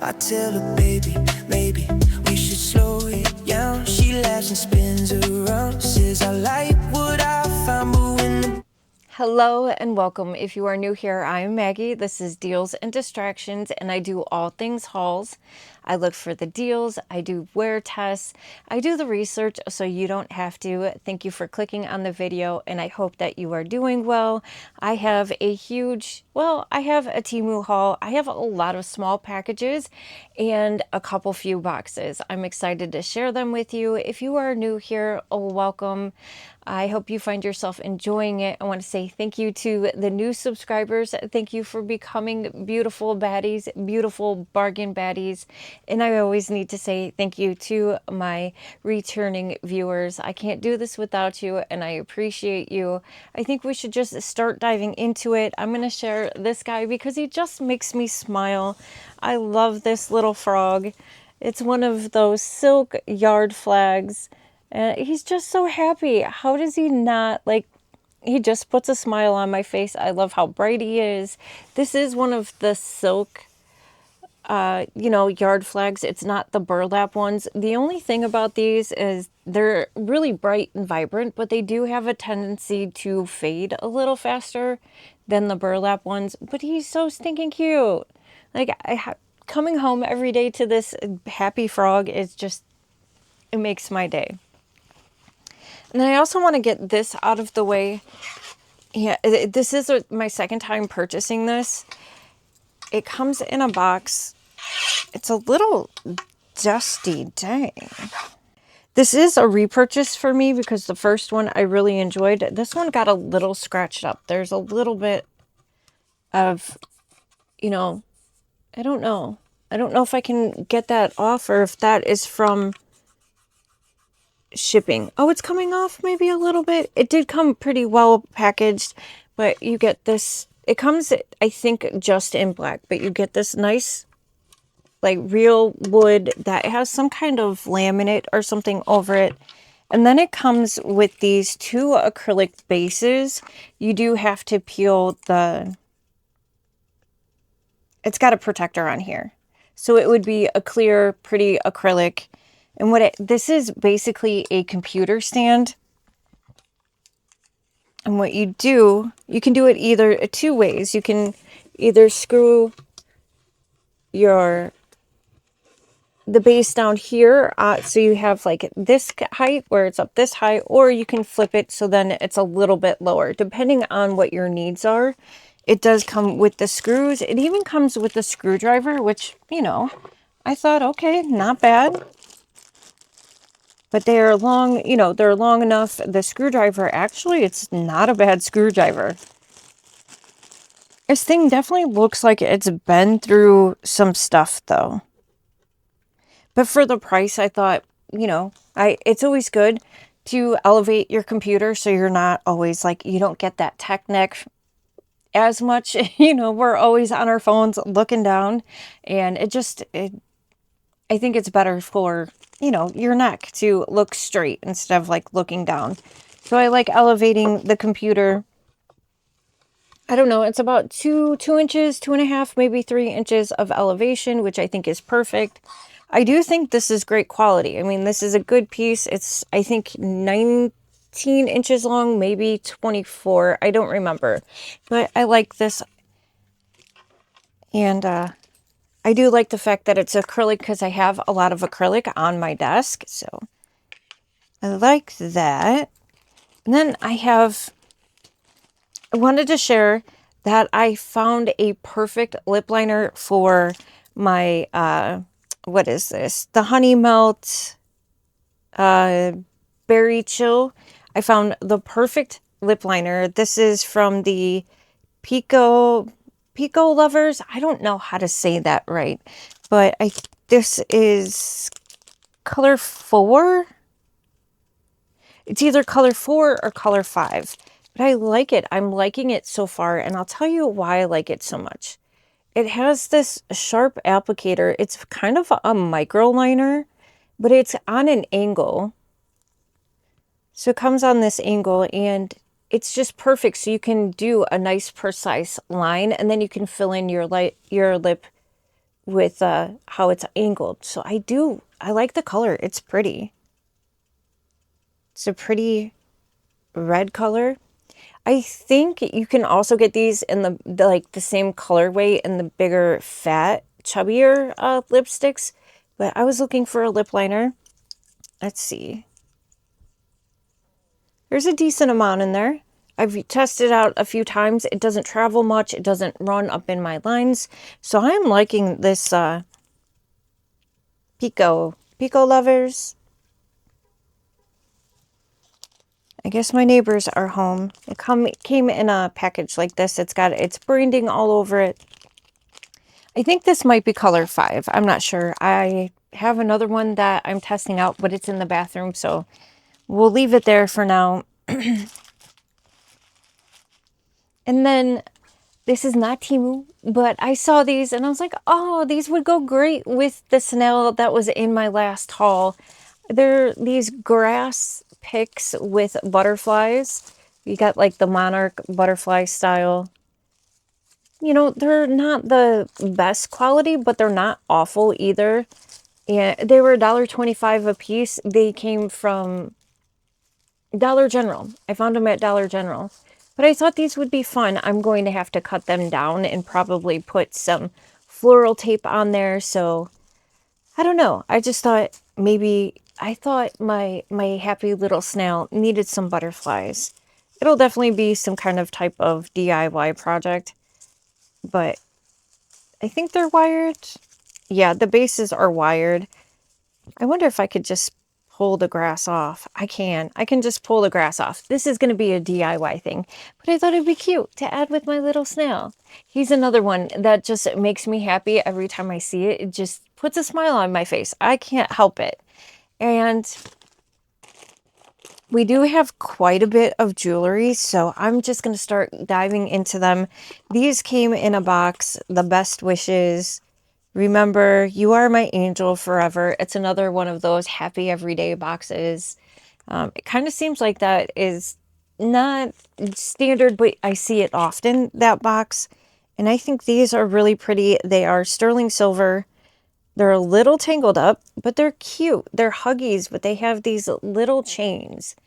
I tell her, baby, maybe we should slow it down. She laughs and spins around, says I like what I found, but when the Hello and welcome. If you are new here, I am Maggie. This is Deals and Distractions, and I do all things hauls. I look for the deals, I do wear tests, I do the research so you don't have to. Thank you for clicking on the video, and I hope that you are doing well. I have a I have a Temu haul. I have a lot of small packages and a couple few boxes. I'm excited to share them with you. If you are new here, welcome. I hope you find yourself enjoying it. I want to say thank you to the new subscribers. Thank you for becoming beautiful baddies, beautiful bargain baddies. And I always need to say thank you to my returning viewers. I can't do this without you, and I appreciate you. I think we should just start diving into it. I'm going to share this guy because he just makes me smile. I love this little frog. It's one of those silk yard flags. He's just so happy. How does he not, like, he just puts a smile on my face. I love how bright he is. This is one of the silk, yard flags. It's not the burlap ones. The only thing about these is they're really bright and vibrant, but they do have a tendency to fade a little faster than the burlap ones. But he's so stinking cute. Like, coming home every day to this happy frog is just, it makes my day. And I also want to get this out of the way. Yeah, this is my second time purchasing this. It comes in a box. It's a little dusty, dang. This is a repurchase for me because the first one I really enjoyed. This one got a little scratched up. There's a little bit of, I don't know. I don't know if I can get that off or if that is from shipping. Oh, it's coming off maybe a little bit. It did come pretty well packaged, but you get this. It comes, I think, just in black, but you get this nice, like, real wood that has some kind of laminate or something over it. And then it comes with these two acrylic bases. You do have to peel it's got a protector on here. So it would be a clear, pretty acrylic. And this is basically a computer stand. And what you do, you can do it either two ways. You can either screw the base down here, so you have like this height where it's up this high, or you can flip it so then it's a little bit lower, depending on what your needs are. It does come with the screws. It even comes with the screwdriver, which, I thought, okay, not bad. But they are long, they're long enough. The screwdriver, actually, it's not a bad screwdriver. This thing definitely looks like it's been through some stuff, though. But for the price, I thought, it's always good to elevate your computer so you're not always like, you don't get that tech neck as much. We're always on our phones looking down, and I think it's better for, your neck to look straight instead of like looking down. So I like elevating the computer. I don't know, it's about 2 inches, 2.5, maybe 3 inches of elevation, which I think is perfect. I do think this is great quality. I mean, this is a good piece. It's, I think, 19 inches long, maybe 24. I don't remember. But I like this. And I do like the fact that it's acrylic because I have a lot of acrylic on my desk. So I like that. And then I wanted to share that I found a perfect lip liner for my, what is this? The Honey Melt Berry Chill. I found the perfect lip liner. This is from the Pico Lovers. I don't know how to say that right, but this is color 4. It's either color 4 or color 5, but I like it. I'm liking it so far, and I'll tell you why I like it so much. It has this sharp applicator. It's kind of a micro liner, but it's on an angle. So it comes on this angle, and it's just perfect. So you can do a nice precise line, and then you can fill in your lip with how it's angled. So I like the color. It's pretty. It's a pretty red color. I think you can also get these in the like the same colorway in the bigger, fat, chubbier lipsticks. But I was looking for a lip liner. Let's see. There's a decent amount in there. I've tested out a few times. It doesn't travel much. It doesn't run up in my lines. So I'm liking this Pico lovers. I guess my neighbors are home. It came in a package like this. It's got its branding all over it. I think this might be color 5. I'm not sure. I have another one that I'm testing out, but it's in the bathroom, so we'll leave it there for now. And then this is not Temu, but I saw these and I was like, oh, these would go great with the snail that was in my last haul. They're these grass picks with butterflies. You got like the monarch butterfly style. You know, they're not the best quality, but they're not awful either. And they were $1.25 a piece. They came from Dollar General. I found them at Dollar General. But I thought these would be fun. I'm going to have to cut them down and probably put some floral tape on there. So, I don't know. I just thought maybe, I thought my happy little snail needed some butterflies. It'll definitely be some kind of type of DIY project. But I think they're wired. Yeah, the bases are wired. I wonder if I could just pull the grass off. I can just pull the grass off. This is going to be a DIY thing, but I thought it'd be cute to add with my little snail. He's another one that just makes me happy every time I see it. It just puts a smile on my face. I can't help it. And we do have quite a bit of jewelry, so I'm just going to start diving into them. These came in a box, the best wishes. Remember, you are my angel forever. It's another one of those happy everyday boxes. It kind of seems like that is not standard, but I see it often, that box. And I think these are really pretty. They are sterling silver. They're a little tangled up, but they're cute. They're Huggies, but they have these little chains.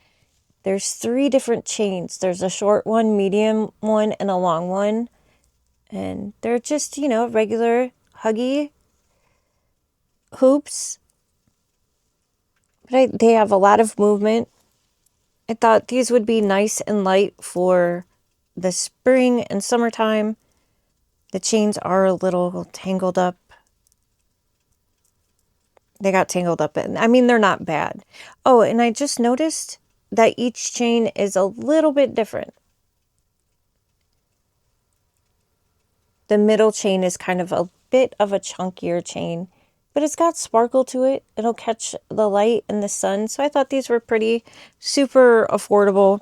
There's 3 different chains. There's a short one, medium one, and a long one. And they're just, you know, regular Huggy hoops. But they have a lot of movement. I thought these would be nice and light for the spring and summertime. The chains are a little tangled up. They got tangled up. I mean, they're not bad. Oh, and I just noticed that each chain is a little bit different. The middle chain is kind of a bit of a chunkier chain, but it's got sparkle to it. It'll catch the light and the sun. So I thought these were pretty, super affordable.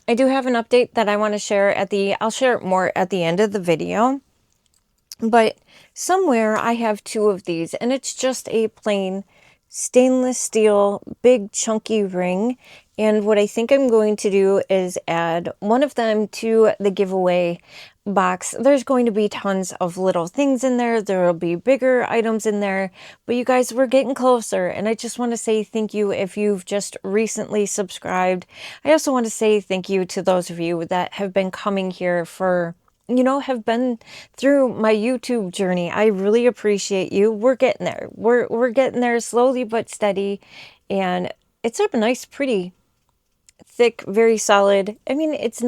I do have an update that I want to share I'll share it more at the end of the video. But somewhere I have 2 of these, and it's just a plain stainless steel, big chunky ring. And what I think I'm going to do is add one of them to the giveaway box. There's going to be tons of little things in there. There will be bigger items in there. But you guys, we're getting closer. And I just want to say thank you if you've just recently subscribed. I also want to say thank you to those of you that have been coming here for, you know, have been through my YouTube journey. I really appreciate you. We're getting there. We're getting there slowly but steady. And it's a nice, pretty thick, very solid. I mean, it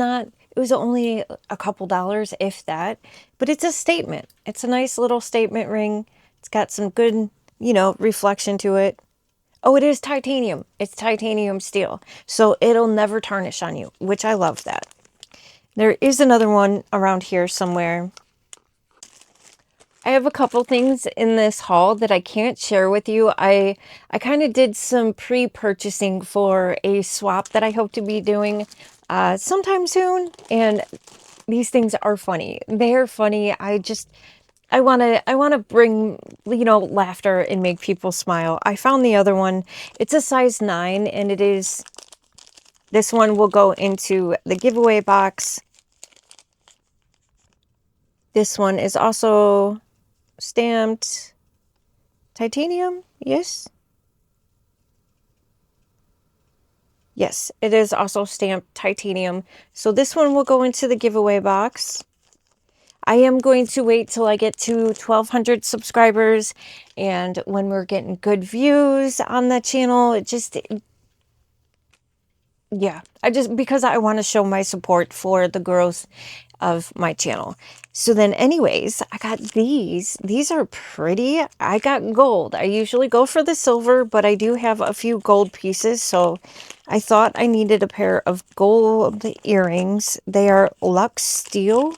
was only a couple dollars, if that, but it's a statement. It's a nice little statement ring. It's got some good, you know, reflection to it. Oh, it is titanium. It's titanium steel. So it'll never tarnish on you, which I love that. There is another one around here somewhere. I have a couple things in this haul that I can't share with you. I kind of did some pre-purchasing for a swap that I hope to be doing sometime soon. And these things are funny. They're funny. I want to bring, you know, laughter and make people smile. I found the other one. It's a size 9, and this one will go into the giveaway box. This one is also stamped titanium. Yes. Yes, it is also stamped titanium. So this one will go into the giveaway box. I am going to wait till I get to 1,200 subscribers, and when we're getting good views on the channel, yeah, because I want to show my support for the growth of my channel. So then anyways, I got these. These are pretty. I got gold. I usually go for the silver, but I do have a few gold pieces, so I thought I needed a pair of gold earrings. They are Lux Steel.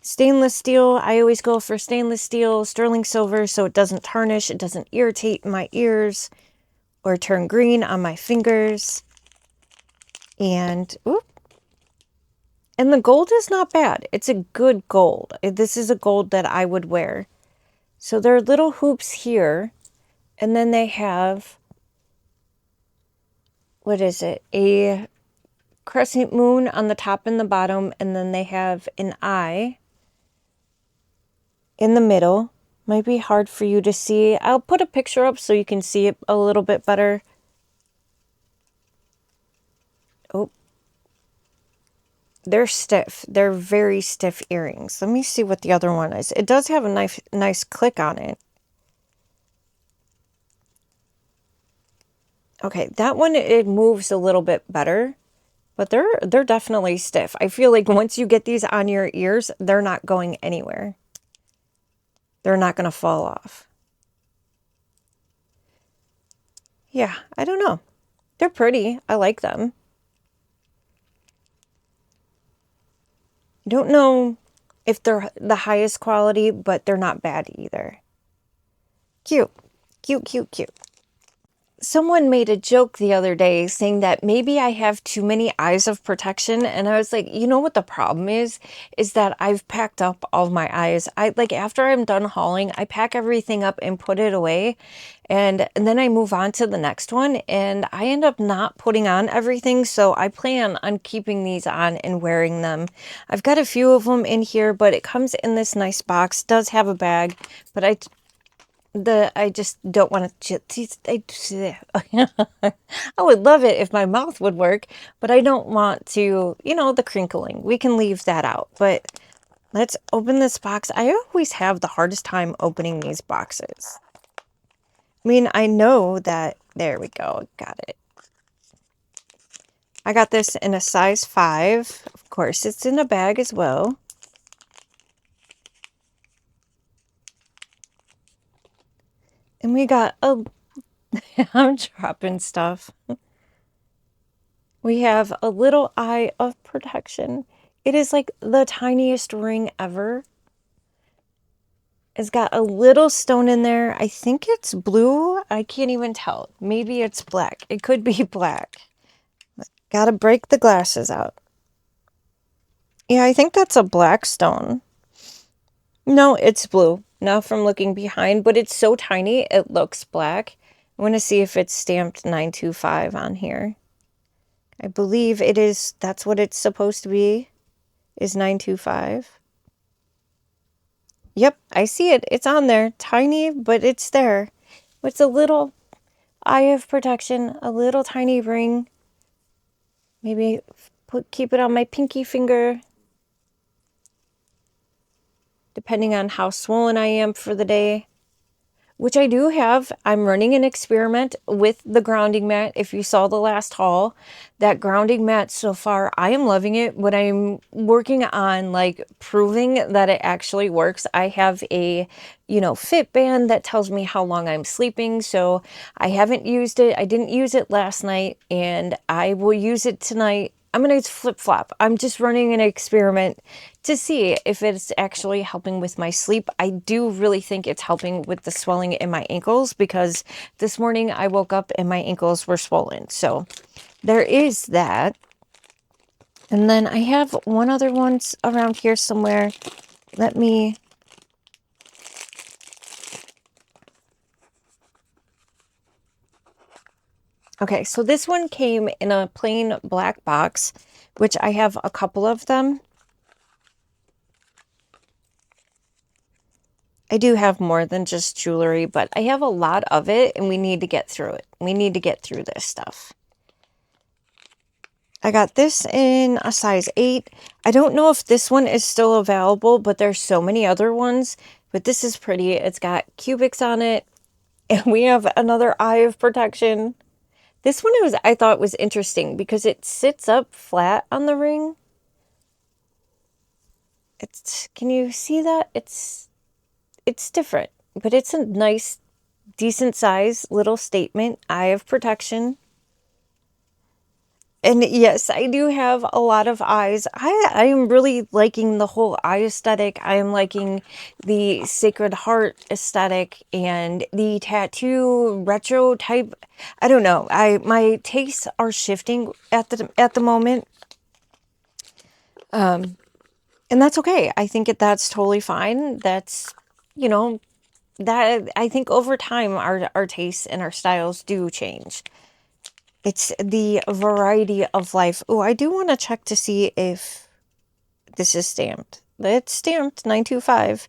Stainless steel. I always go for stainless steel, sterling silver, so it doesn't tarnish, it doesn't irritate my ears or turn green on my fingers. And the gold is not bad. It's a good gold. This is a gold that I would wear. So there are little hoops here, and then they have, what is it? A crescent moon on the top and the bottom, and then they have an eye in the middle. Might be hard for you to see. I'll put a picture up so you can see it a little bit better. Oh, they're stiff. They're very stiff earrings. Let me see what the other one is. It does have a nice click on it. Okay, that one, it moves a little bit better, but they're definitely stiff. I feel like once you get these on your ears, they're not going anywhere. They're not going to fall off. Yeah, I don't know. They're pretty. I like them. I don't know if they're the highest quality, but they're not bad either. Cute. Cute, cute, cute. Someone made a joke the other day saying that maybe I have too many eyes of protection, and I was like, you know what the problem is that I've packed up all my eyes. After I'm done hauling, I pack everything up and put it away, and then I move on to the next one, and I end up not putting on everything, so I plan on keeping these on and wearing them. I've got a few of them in here, but it comes in this nice box. It does have a bag, but I just don't want to. I would love it if my mouth would work, but I don't want to, the crinkling. We can leave that out. But let's open this box. I always have the hardest time opening these boxes. I mean, I know that. There we go. Got it. I got this in a size 5. Of course, it's in a bag as well. And we got a... I'm dropping stuff. We have a little eye of protection. It is like the tiniest ring ever. It's got a little stone in there. I think it's blue. I can't even tell. Maybe it's black. It could be black. Gotta break the glasses out. Yeah, I think that's a black stone. No, it's blue. Now from looking behind, but it's so tiny, it looks black. I want to see if it's stamped 925 on here. I believe it is. That's what it's supposed to be, is 925. Yep, I see it. It's on there. Tiny, but it's there. It's a little eye of protection, a little tiny ring. Maybe keep it on my pinky finger. Depending on how swollen I am for the day. Which I do have. I'm running an experiment with the grounding mat. If you saw the last haul, that grounding mat so far, I am loving it. But I'm working on proving that it actually works. I have a, fit band that tells me how long I'm sleeping. So I haven't used it. I didn't use it last night, and I will use it tonight. I'm going to flip-flop. I'm just running an experiment to see if it's actually helping with my sleep. I do really think it's helping with the swelling in my ankles, because this morning I woke up and my ankles were swollen. So there is that. And then I have one other one around here somewhere. Let me... Okay, so this one came in a plain black box, which I have a couple of them. I do have more than just jewelry, but I have a lot of it, and we need to get through it. We need to get through this stuff. I got this in a size 8. I don't know if this one is still available, but there's so many other ones. But this is pretty. It's got cubics on it, and we have another eye of protection. This one I thought was interesting because it sits up flat on the ring. Can you see that? It's different, but it's a nice, decent size little statement eye of protection. And yes, I do have a lot of eyes. I am really liking the whole eye aesthetic. I am liking the Sacred Heart aesthetic and the tattoo retro type. I don't know. My tastes are shifting at the moment. And that's okay. I think that's totally fine. That's, you know, that I think over time our tastes and our styles do change. It's the variety of life. Oh, I do want to check to see if this is stamped. It's stamped 925.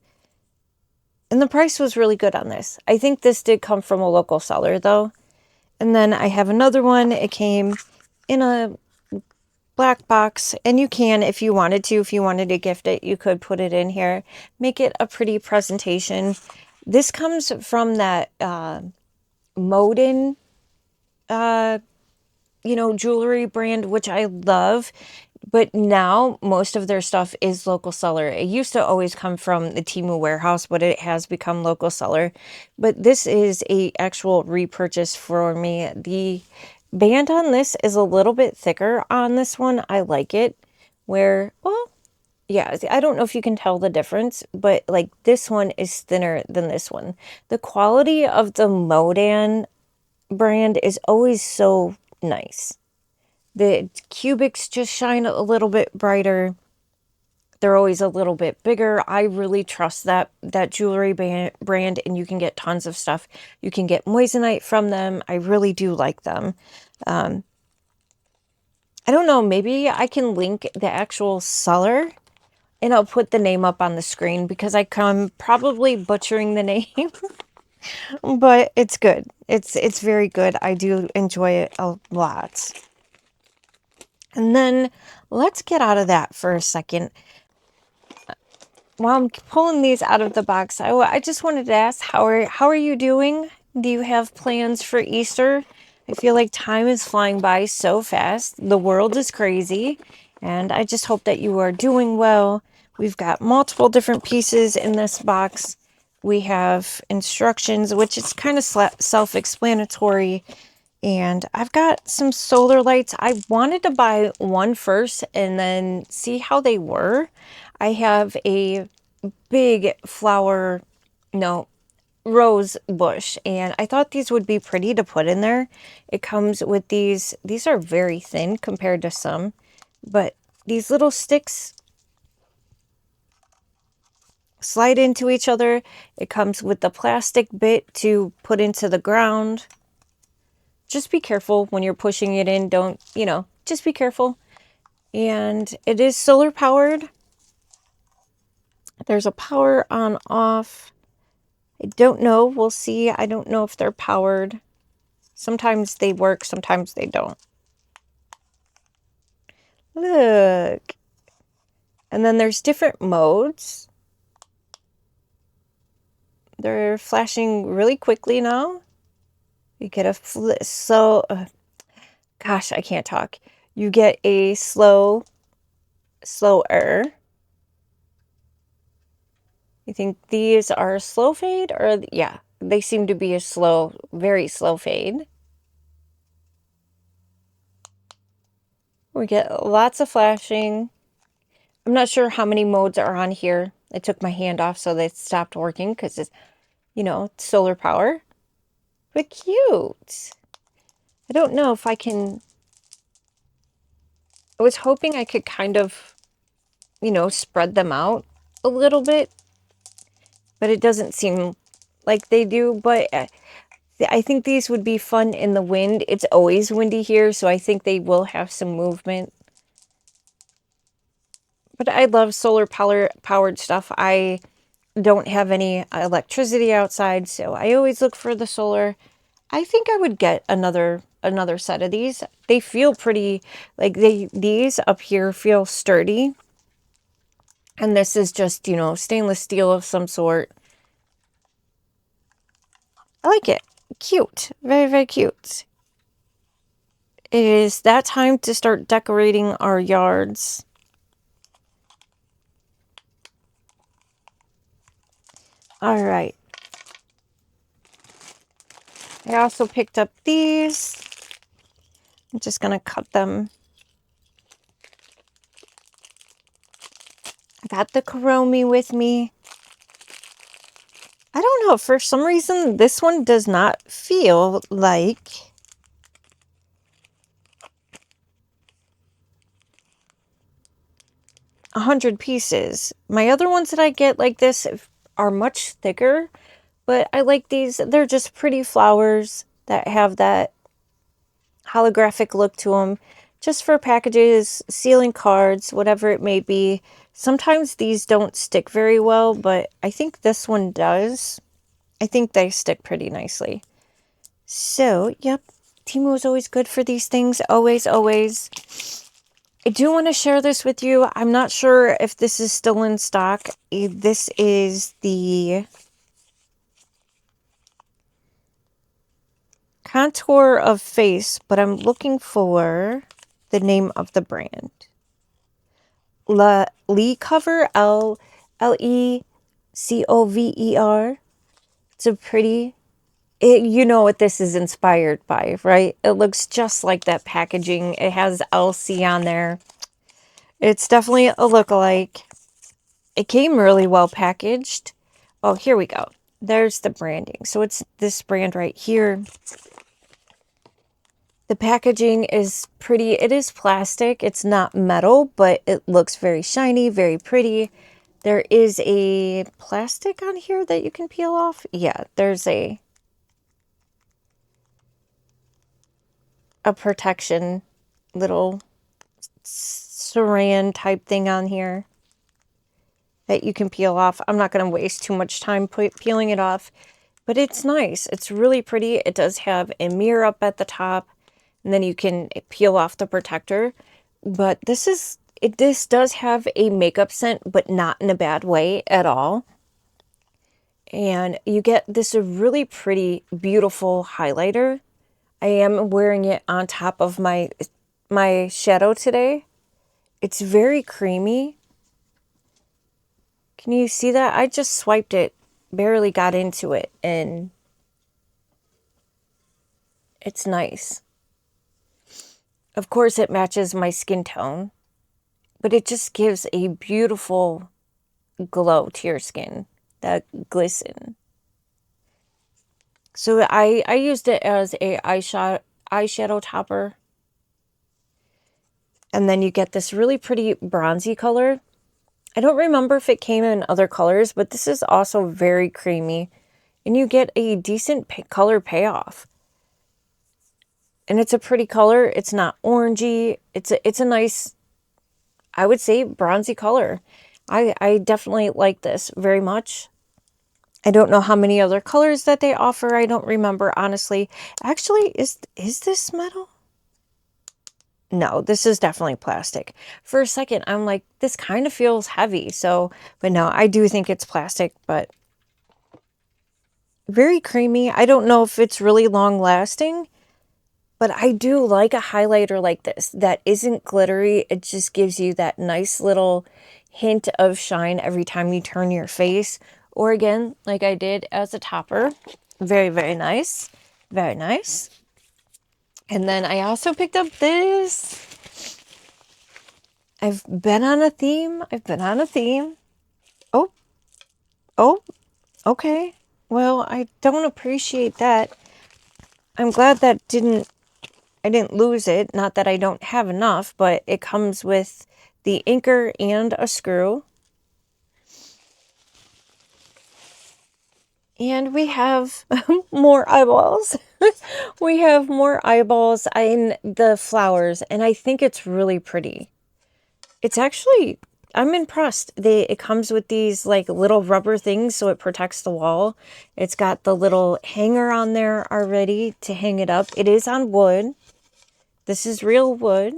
And the price was really good on this. I think this did come from a local seller though. And then I have another one. It came in a black box, and you can, if you wanted to gift it, you could put it in here, make it a pretty presentation. This comes from that Modin jewelry brand, which I love, but now most of their stuff is local seller. It used to always come from the Temu warehouse, but it has become local seller. But this is a actual repurchase for me. The band on this is a little bit thicker on this one. I like it. Yeah, I don't know if you can tell the difference, but like this one is thinner than this one. The quality of the Modan brand is always so nice. The cubics just shine a little bit brighter. They're always a little bit bigger. I really trust that jewelry brand, and you can get tons of stuff. You can get moissanite from them. I really do like them. I don't know, maybe I can link the actual seller and I'll put the name up on the screen because I'm probably butchering the name, but it's good. It's very good. I do enjoy it a lot. And then let's get out of that for a second. While I'm pulling these out of the box, I just wanted to ask, how are you doing? Do you have plans for Easter? I feel like time is flying by so fast. The world is crazy, and I just hope that you are doing well. We've got multiple different pieces in this box. We have instructions, which is kind of self-explanatory. And I've got some solar lights. I wanted to buy one first and then see how they were. I have a big rose bush, and I thought these would be pretty to put in there. It comes with these are very thin compared to some, but these little sticks slide into each other. It comes with the plastic bit to put into the ground. Just be careful when you're pushing it in. Just be careful. And it is solar powered. There's a power on off. I don't know. We'll see. I don't know if they're powered. Sometimes they work, sometimes they don't. Look. And then there's different modes. They're flashing really quickly now. You get gosh, I can't talk. You get a slower. You think these are slow fade, or yeah, they seem to be a very slow fade. We get lots of flashing. I'm not sure how many modes are on here. I took my hand off so they stopped working because it's, solar power. But cute. I don't know if I can. I was hoping I could kind of, spread them out a little bit, but it doesn't seem like they do. But I think these would be fun in the wind. It's always windy here, so I think they will have some movement. But I love solar powered stuff. I don't have any electricity outside, so I always look for the solar. I think I would get another set of these. They feel pretty, like these up here feel sturdy. And this is just, you know, stainless steel of some sort. I like it. Cute. Very, very cute. It is that time to start decorating our yards. All right. I also picked up these. I'm just going to cut them. I got the Kuromi with me. I don't know. For some reason, this one does not feel like 100 pieces. My other ones that I get like this are much thicker, but I like these. They're just pretty flowers that have that holographic look to them. Just for packages, sealing cards, whatever it may be. Sometimes these don't stick very well, but I think this one does. I think they stick pretty nicely. So, yep, Temu is always good for these things. Always, always. I do want to share this with you. I'm not sure if this is still in stock. This is the contour of face, but I'm looking for the name of the brand. Leigh cover, Lecover. It's a pretty, you know what this is inspired by, right? It looks just like that packaging. It has LC on there. It's definitely a lookalike. It came really well packaged. Oh, here we go. There's the branding. So it's this brand right here. The packaging is pretty. It is plastic. It's not metal, but it looks very shiny, very pretty. There is a plastic on here that you can peel off. Yeah, there's a protection little saran type thing on here that you can peel off. I'm not going to waste too much time peeling it off, but it's nice. It's really pretty. It does have a mirror up at the top, and then you can peel off the protector. But this does have a makeup scent, but not in a bad way at all. And you get this really pretty, beautiful highlighter. I am wearing it on top of my shadow today. It's very creamy. Can you see that? I just swiped it, barely got into it, and it's nice. Of course, it matches my skin tone, but it just gives a beautiful glow to your skin, that glisten. So I used it as a eyeshadow topper. And then you get this really pretty bronzy color. I don't remember if it came in other colors, but this is also very creamy. And you get a decent color payoff. And it's a pretty color. It's not orangey. It's a nice, I would say, bronzy color. I definitely like this very much. I don't know how many other colors that they offer. I don't remember, honestly. Actually, is this metal? No, this is definitely plastic. For a second, I'm like, this kind of feels heavy. So, but no, I do think it's plastic, but very creamy. I don't know if it's really long lasting, but I do like a highlighter like this that isn't glittery. It just gives you that nice little hint of shine every time you turn your face. Or again, like I did as a topper. Very, very nice. Very nice. And then I also picked up this. I've been on a theme. Oh, okay. Well, I don't appreciate that. I'm glad that I didn't lose it. Not that I don't have enough, but it comes with the anchor and a screw. And we have more eyeballs. We have more eyeballs in the flowers, and I think it's really pretty. It's actually, I'm impressed. It comes with these like little rubber things so it protects the wall. It's got the little hanger on there already to hang it up. It is on wood. This is real wood.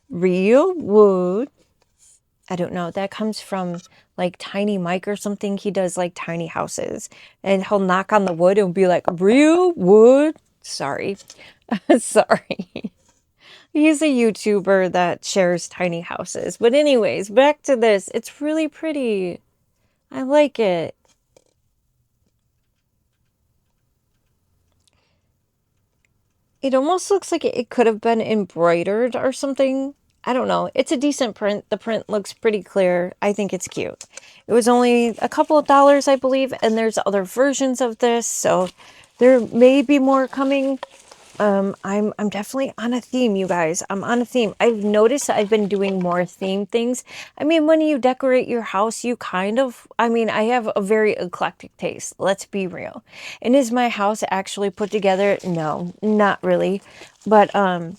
Real wood. I don't know. That comes from like Tiny Mike or something. He does like tiny houses. And he'll knock on the wood and be like, real wood. Sorry. Sorry. He's a YouTuber that shares tiny houses. But anyways, back to this. It's really pretty. I like it. It almost looks like it could have been embroidered or something. I don't know. It's a decent print. The print looks pretty clear. I think it's cute. It was only a couple of dollars, I believe, and there's other versions of this, so there may be more coming. I'm definitely on a theme, you guys. I'm on a theme. I've noticed I've been doing more theme things. I mean, when you decorate your house, you kind of, I mean, I have a very eclectic taste. Let's be real. And is my house actually put together? No, not really. But, and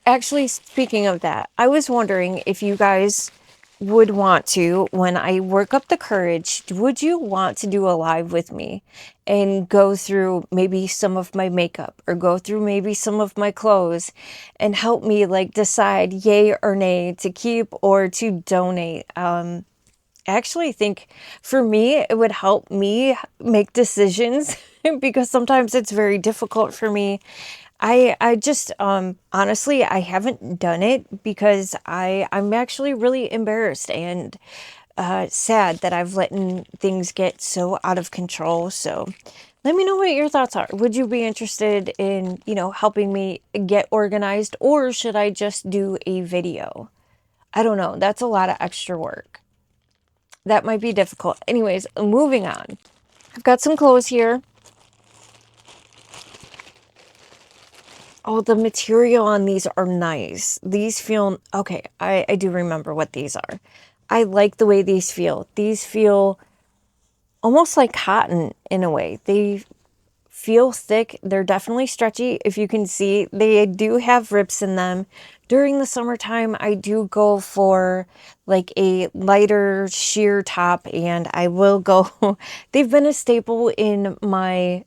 actually, speaking of that, I was wondering if you guys would want to, when I work up the courage, would you want to do a live with me and go through maybe some of my makeup or go through maybe some of my clothes and help me like decide yay or nay to keep or to donate? I actually think for me, it would help me make decisions because sometimes it's very difficult for me. I just, honestly, I haven't done it because I'm actually really embarrassed and sad that I've let things get so out of control. So let me know what your thoughts are. Would you be interested in, you know, helping me get organized, or should I just do a video? I don't know. That's a lot of extra work. That might be difficult. Anyways, moving on. I've got some clothes here. Oh, the material on these are nice. These feel, okay, I do remember what these are. I like the way these feel. These feel almost like cotton in a way. They feel thick. They're definitely stretchy. If you can see, they do have rips in them. During the summertime, I do go for like a lighter sheer top, and I will go, they've been a staple in my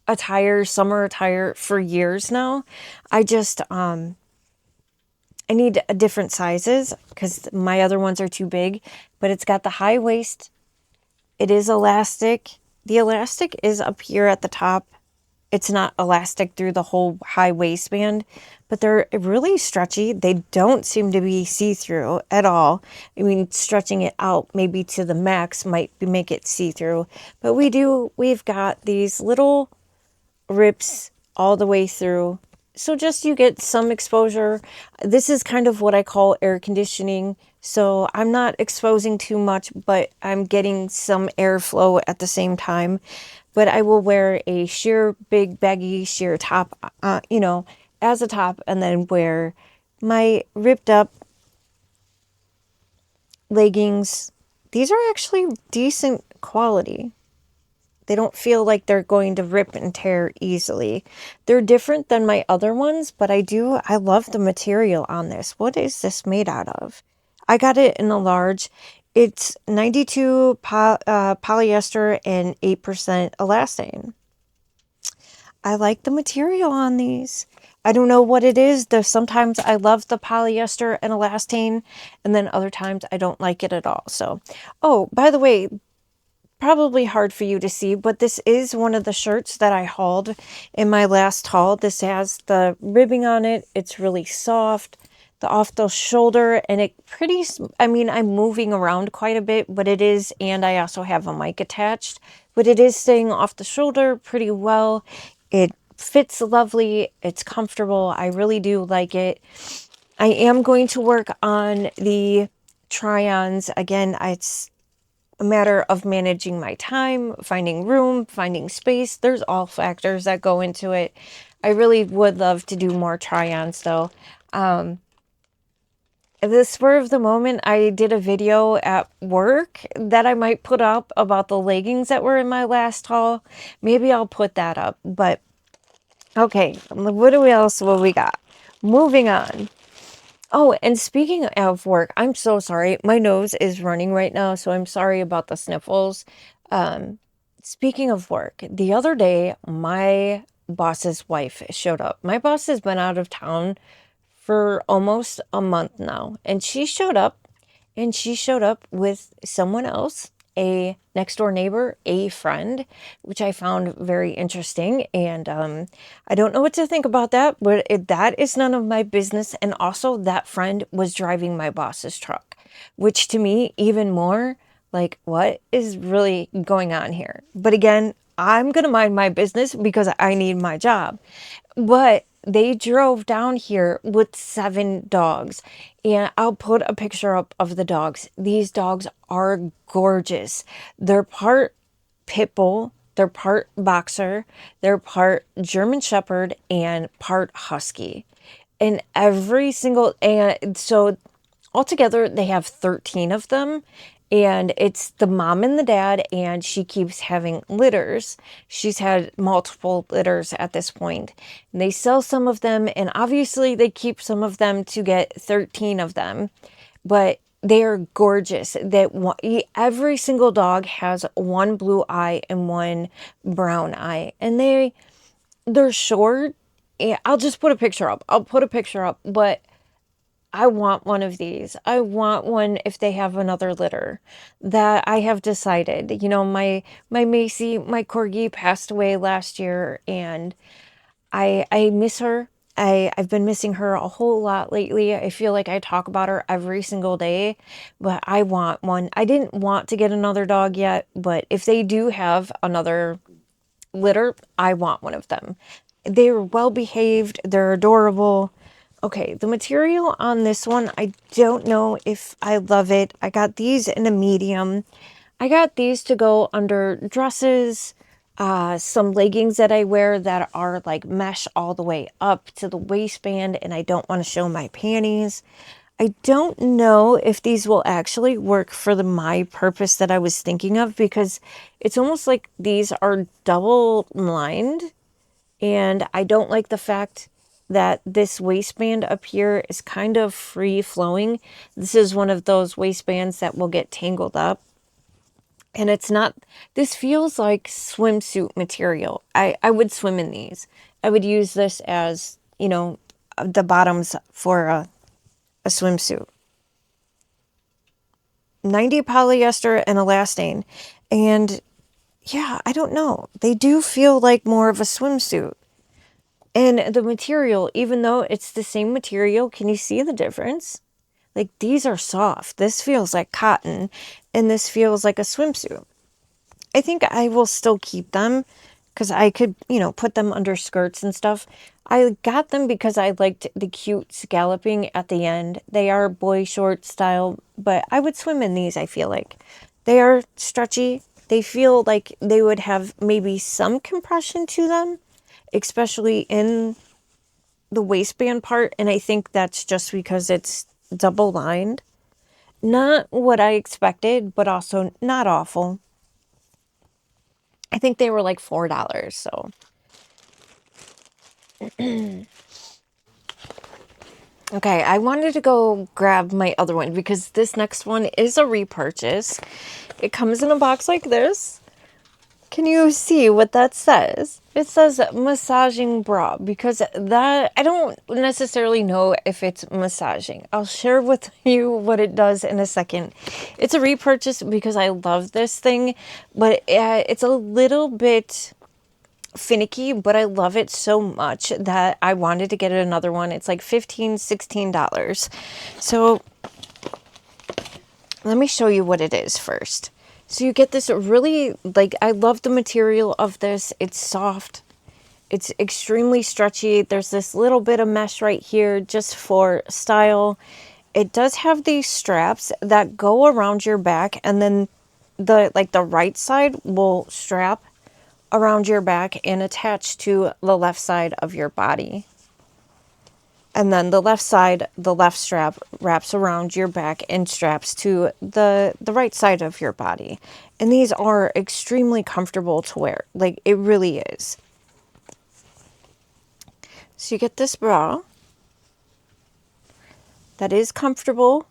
attire, summer attire for years now. I just, I need different sizes because my other ones are too big, but it's got the high waist. It is elastic. The elastic is up here at the top. It's not elastic through the whole high waistband, but they're really stretchy. They don't seem to be see-through at all. I mean, stretching it out maybe to the max might make it see-through, but we've got these little rips all the way through. So just you get some exposure. This is kind of what I call air conditioning. So I'm not exposing too much, but I'm getting some airflow at the same time. But I will wear a sheer big baggy sheer top, you know, as a top, and then wear my ripped up leggings. These are actually decent quality. They don't feel like they're going to rip and tear easily. They're different than my other ones, but I love the material on this. What is this made out of? I got it in a large. It's 92 polyester and 8% elastane. I like the material on these. I don't know what it is. Though sometimes I love the polyester and elastane, and then other times I don't like it at all. So, oh, by the way, probably hard for you to see, but this is one of the shirts that I hauled in my last haul. This has the ribbing on it. It's really soft, the off the shoulder, and it pretty, I mean, I'm moving around quite a bit, but it is, and I also have a mic attached, but it is staying off the shoulder pretty well. It fits lovely. It's comfortable. I really do like it. I am going to work on the try-ons. Again, it's a matter of managing my time, finding room, finding space. There's all factors that go into it. I really would love to do more try-ons though. The spur of the moment, I did a video at work that I might put up about the leggings that were in my last haul. Maybe I'll put that up. But okay, what else will we got? Moving on. Oh, and speaking of work, I'm so sorry. My nose is running right now, so I'm sorry about the sniffles. Um, Speaking of work, the other day, my boss's wife showed up. My boss has been out of town for almost a month now, and she showed up with someone else, a next door neighbor, a friend, which I found very interesting. And I don't know what to think about that, but that is none of my business. And also, that friend was driving my boss's truck, which to me, even more like, what is really going on here? But again, I'm going to mind my business because I need my job. But they drove down here with 7 dogs. And I'll put a picture up of the dogs. These dogs are gorgeous. They're part pit bull, they're part boxer, they're part German Shepherd, and part husky. And every single, and so altogether they have 13 of them, and it's the mom and the dad, and she keeps having litters. She's had multiple litters at this point, and they sell some of them, and obviously they keep some of them to get 13 of them, but they are gorgeous. Every single dog has one blue eye and one brown eye, and they're short. I'll just put a picture up. I'll put a picture up, but I want one of these. I want one if they have another litter. That I have decided. You know, my Macy, my corgi passed away last year, and I miss her. I've been missing her a whole lot lately. I feel like I talk about her every single day, but I want one. I didn't want to get another dog yet, but if they do have another litter, I want one of them. They're well behaved, they're adorable. Okay, the material on this one, I don't know if I love it. I got these in a medium. I got these to go under dresses, some leggings that I wear that are like mesh all the way up to the waistband, and I don't want to show my panties. I don't know if these will actually work for my purpose that I was thinking of, because it's almost like these are double lined, and I don't like the fact that this waistband up here is kind of free flowing. This is one of those waistbands that will get tangled up. And it's not, this feels like swimsuit material. I would swim in these. I would use this as, you know, the bottoms for a swimsuit. 90 polyester and elastane. And yeah, I don't know. They do feel like more of a swimsuit. And the material, even though it's the same material, can you see the difference? Like, these are soft. This feels like cotton, and this feels like a swimsuit. I think I will still keep them because I could, you know, put them under skirts and stuff. I got them because I liked the cute scalloping at the end. They are boy short style, but I would swim in these, I feel like. They are stretchy. They feel like they would have maybe some compression to them, especially in the waistband part, and I think that's just because it's double lined. Not what I expected, but also not awful. I think they were like $4, so. Okay, I wanted to go grab my other one because this next one is a repurchase. It comes in a box like this. Can you see what that says? It says massaging bra, because that, I don't necessarily know if it's massaging. I'll share with you what it does in a second. It's a repurchase because I love this thing, but it's a little bit finicky, but I love it so much that I wanted to get another one. It's like $15, $16. So let me show you what it is first. So you get this really, like, I love the material of this. It's soft. It's extremely stretchy. There's this little bit of mesh right here just for style. It does have these straps that go around your back, and then the right side will strap around your back and attach to the left side of your body. And then the left side, the left strap wraps around your back and straps to the right side of your body. And these are extremely comfortable to wear. Like, it really is. So you get this bra. that is comfortable.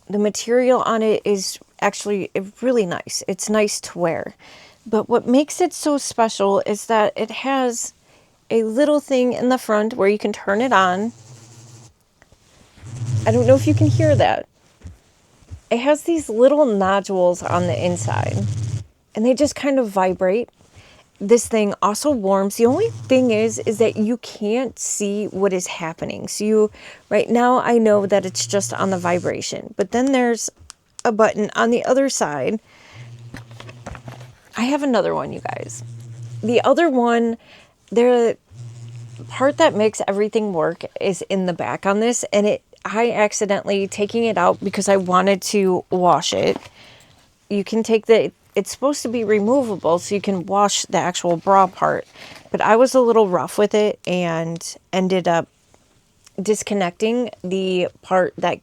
The material on it is actually really nice. It's nice to wear. But what makes it so special is that it has a little thing in the front where you can turn it on. I don't know if you can hear that. It has these little nodules on the inside, and they just kind of vibrate. This thing also warms. The only thing is that you can't see what is happening. So right now I know that it's just on the vibration, but then there's a button on the other side. I have another one, you guys. The other one, the part that makes everything work is in the back on this, and I accidentally taking it out because I wanted to wash it. You can take it's supposed to be removable so you can wash the actual bra part, but I was a little rough with it and ended up disconnecting the part that,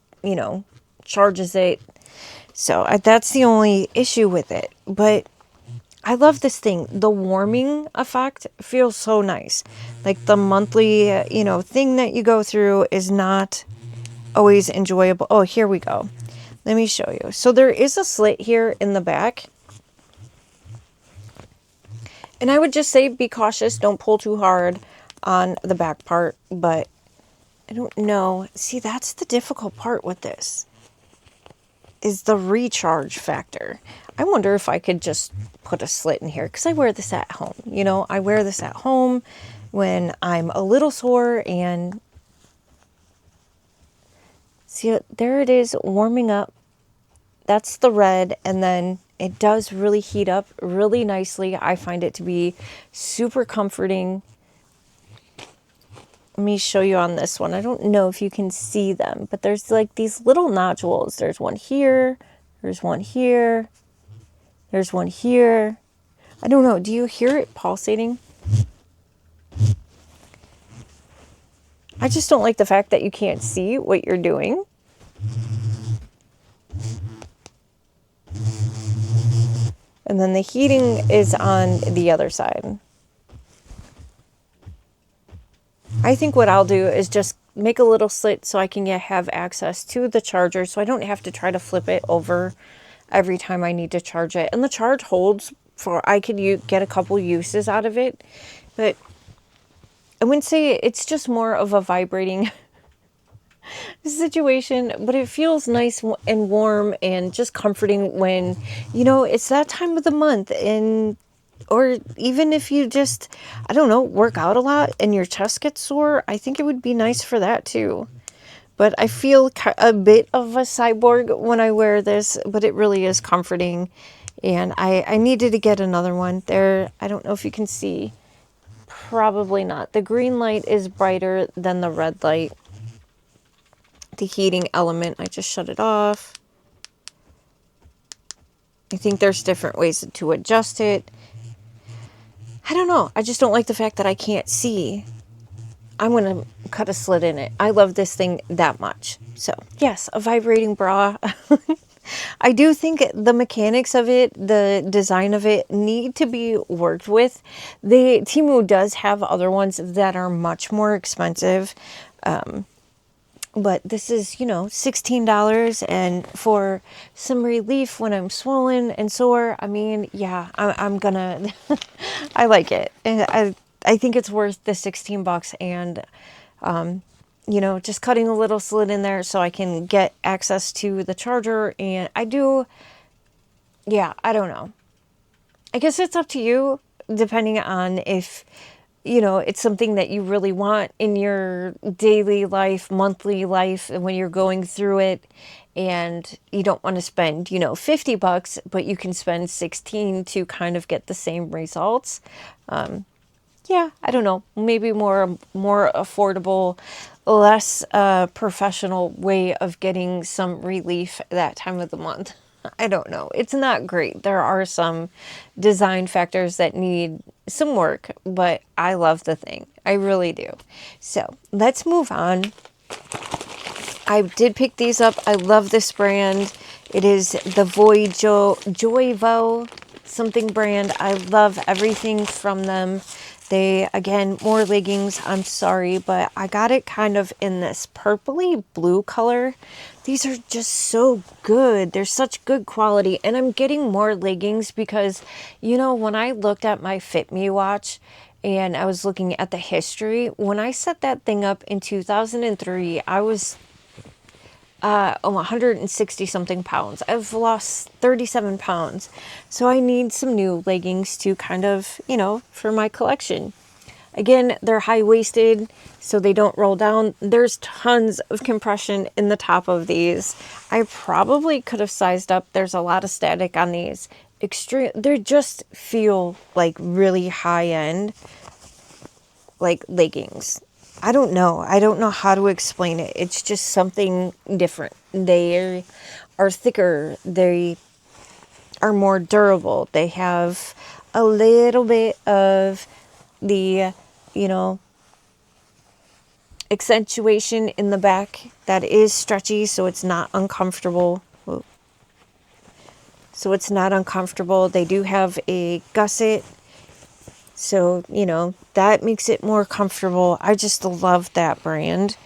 charges it. So that's the only issue with it, but I love this thing. The warming effect feels so nice. Like the monthly, thing that you go through is not always enjoyable. Oh, here we go. Let me show you. So there is a slit here in the back. And I would just say be cautious. Don't pull too hard on the back part. But I don't know. See, that's the difficult part with this. Is the recharge factor. I wonder if I could just put a slit in here. Because I wear this at home. I wear this at home when I'm a little sore. And see, there it is warming up. That's the red. And then it does really heat up really nicely. I find it to be super comforting. Let me show you on this one. I don't know if you can see them, but there's like these little nodules. There's one here. There's one here. There's one here. I don't know. Do you hear it pulsating? I just don't like the fact that you can't see what you're doing. And then the heating is on the other side. I think what I'll do is just make a little slit so I can have access to the charger so I don't have to try to flip it over every time I need to charge it. And the charge holds for, I could get a couple uses out of it. But I wouldn't say it's just more of a vibrating situation, but it feels nice and warm and just comforting when, it's that time of the month, and or even if you just, I don't know, work out a lot and your chest gets sore, I think it would be nice for that too. But I feel a bit of a cyborg when I wear this, but it really is comforting. And I needed to get another one there. I don't know if you can see. Probably not. The green light is brighter than the red light. The heating element, I just shut it off. I think there's different ways to adjust it. I don't know. I just don't like the fact that I can't see. I'm going to cut a slit in it. I love this thing that much. So, yes, a vibrating bra. I do think the mechanics of it, the design of it, need to be worked with. Temu does have other ones that are much more expensive. But this is, $16, and for some relief when I'm swollen and sore, I mean, yeah, I'm gonna, I like it. And I think it's worth the $16, and, just cutting a little slit in there so I can get access to the charger. And I don't know. I guess it's up to you, depending on if, it's something that you really want in your daily life, monthly life, when you're going through it, and you don't want to spend, $50, but you can spend $16 to kind of get the same results. Yeah, I don't know, maybe more affordable, less professional way of getting some relief that time of the month. I don't know. It's not great. There are some design factors that need some work, but I love the thing. I really do. So let's move on. I did pick these up. I love this brand. It is the Joyvo something brand. I love everything from them. They, again, more leggings. I'm sorry, but I got it kind of in this purpley blue color. These are just so good. They're such good quality. And I'm getting more leggings because, you know, when I looked at my Fit Me watch and I was looking at the history, when I set that thing up in 2003, I was 160 something pounds. I've lost 37 pounds. So I need some new leggings to kind of, you know, for my collection. Again, they're high-waisted, so they don't roll down. There's tons of compression in the top of these. I probably could have sized up. There's a lot of static on these. They just feel like really high-end, like leggings. I don't know. I don't know how to explain it. It's just something different. They are thicker. They are more durable. They have a little bit of the, you know, accentuation in the back that is stretchy, so it's not uncomfortable. So it's not uncomfortable. They do have a gusset, so, you know, that makes it more comfortable. I just love that brand.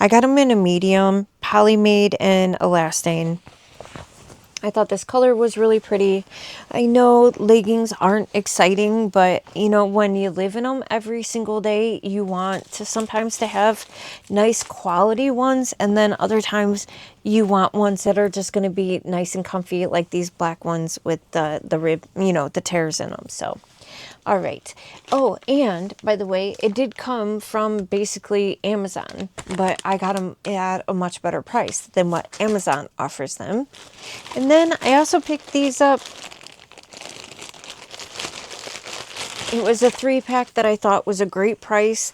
I got them in a medium, Polymade and elastane. I thought this color was really pretty. I know leggings aren't exciting, but, you know, when you live in them every single day, you want to sometimes to have nice quality ones, and then other times you want ones that are just going to be nice and comfy, like these black ones with the rib, you know, the tears in them. So, all right. Oh, and by the way, it did come from basically Amazon, but I got them at a much better price than what Amazon offers them. And then I also picked these up. It was a 3-pack that I thought was a great price.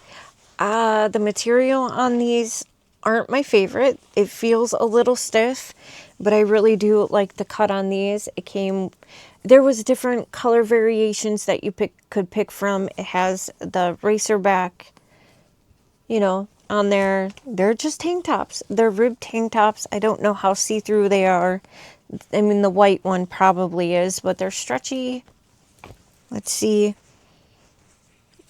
The material on these aren't my favorite. It feels a little stiff, but I really do like the cut on these. There was different color variations that you could pick from. It has the racer back, you know, on there. They're just tank tops. They're ribbed tank tops. I don't know how see-through they are. I mean, the white one probably is, but they're stretchy. Let's see.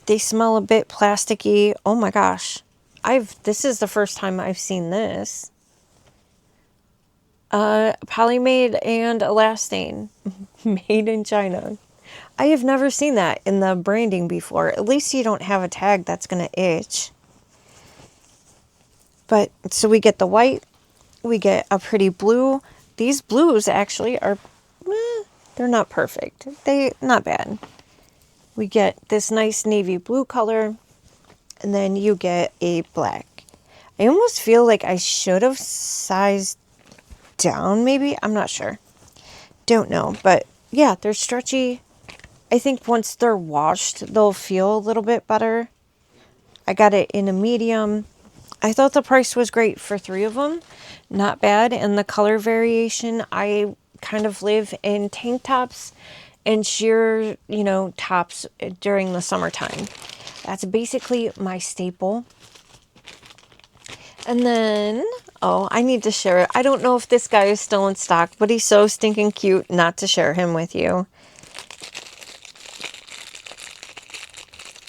They smell a bit plasticky. Oh my gosh. This is the first time I've seen this. Polymade and elastane. Made in China. I have never seen that in the branding before. At least you don't have a tag that's going to itch. But, so we get the white. We get a pretty blue. These blues actually are, they're not perfect. Not bad. We get this nice navy blue color. And then you get a black. I almost feel like I should have sized down, maybe. I'm not sure. Don't know. But yeah, they're stretchy. I think once they're washed, they'll feel a little bit better. I got it in a medium. I thought the price was great for 3 of them. Not bad. And the color variation, I kind of live in tank tops and sheer, you know, tops during the summertime. That's basically my staple. And then, oh, I need to share it. I don't know if this guy is still in stock, but he's so stinking cute not to share him with you.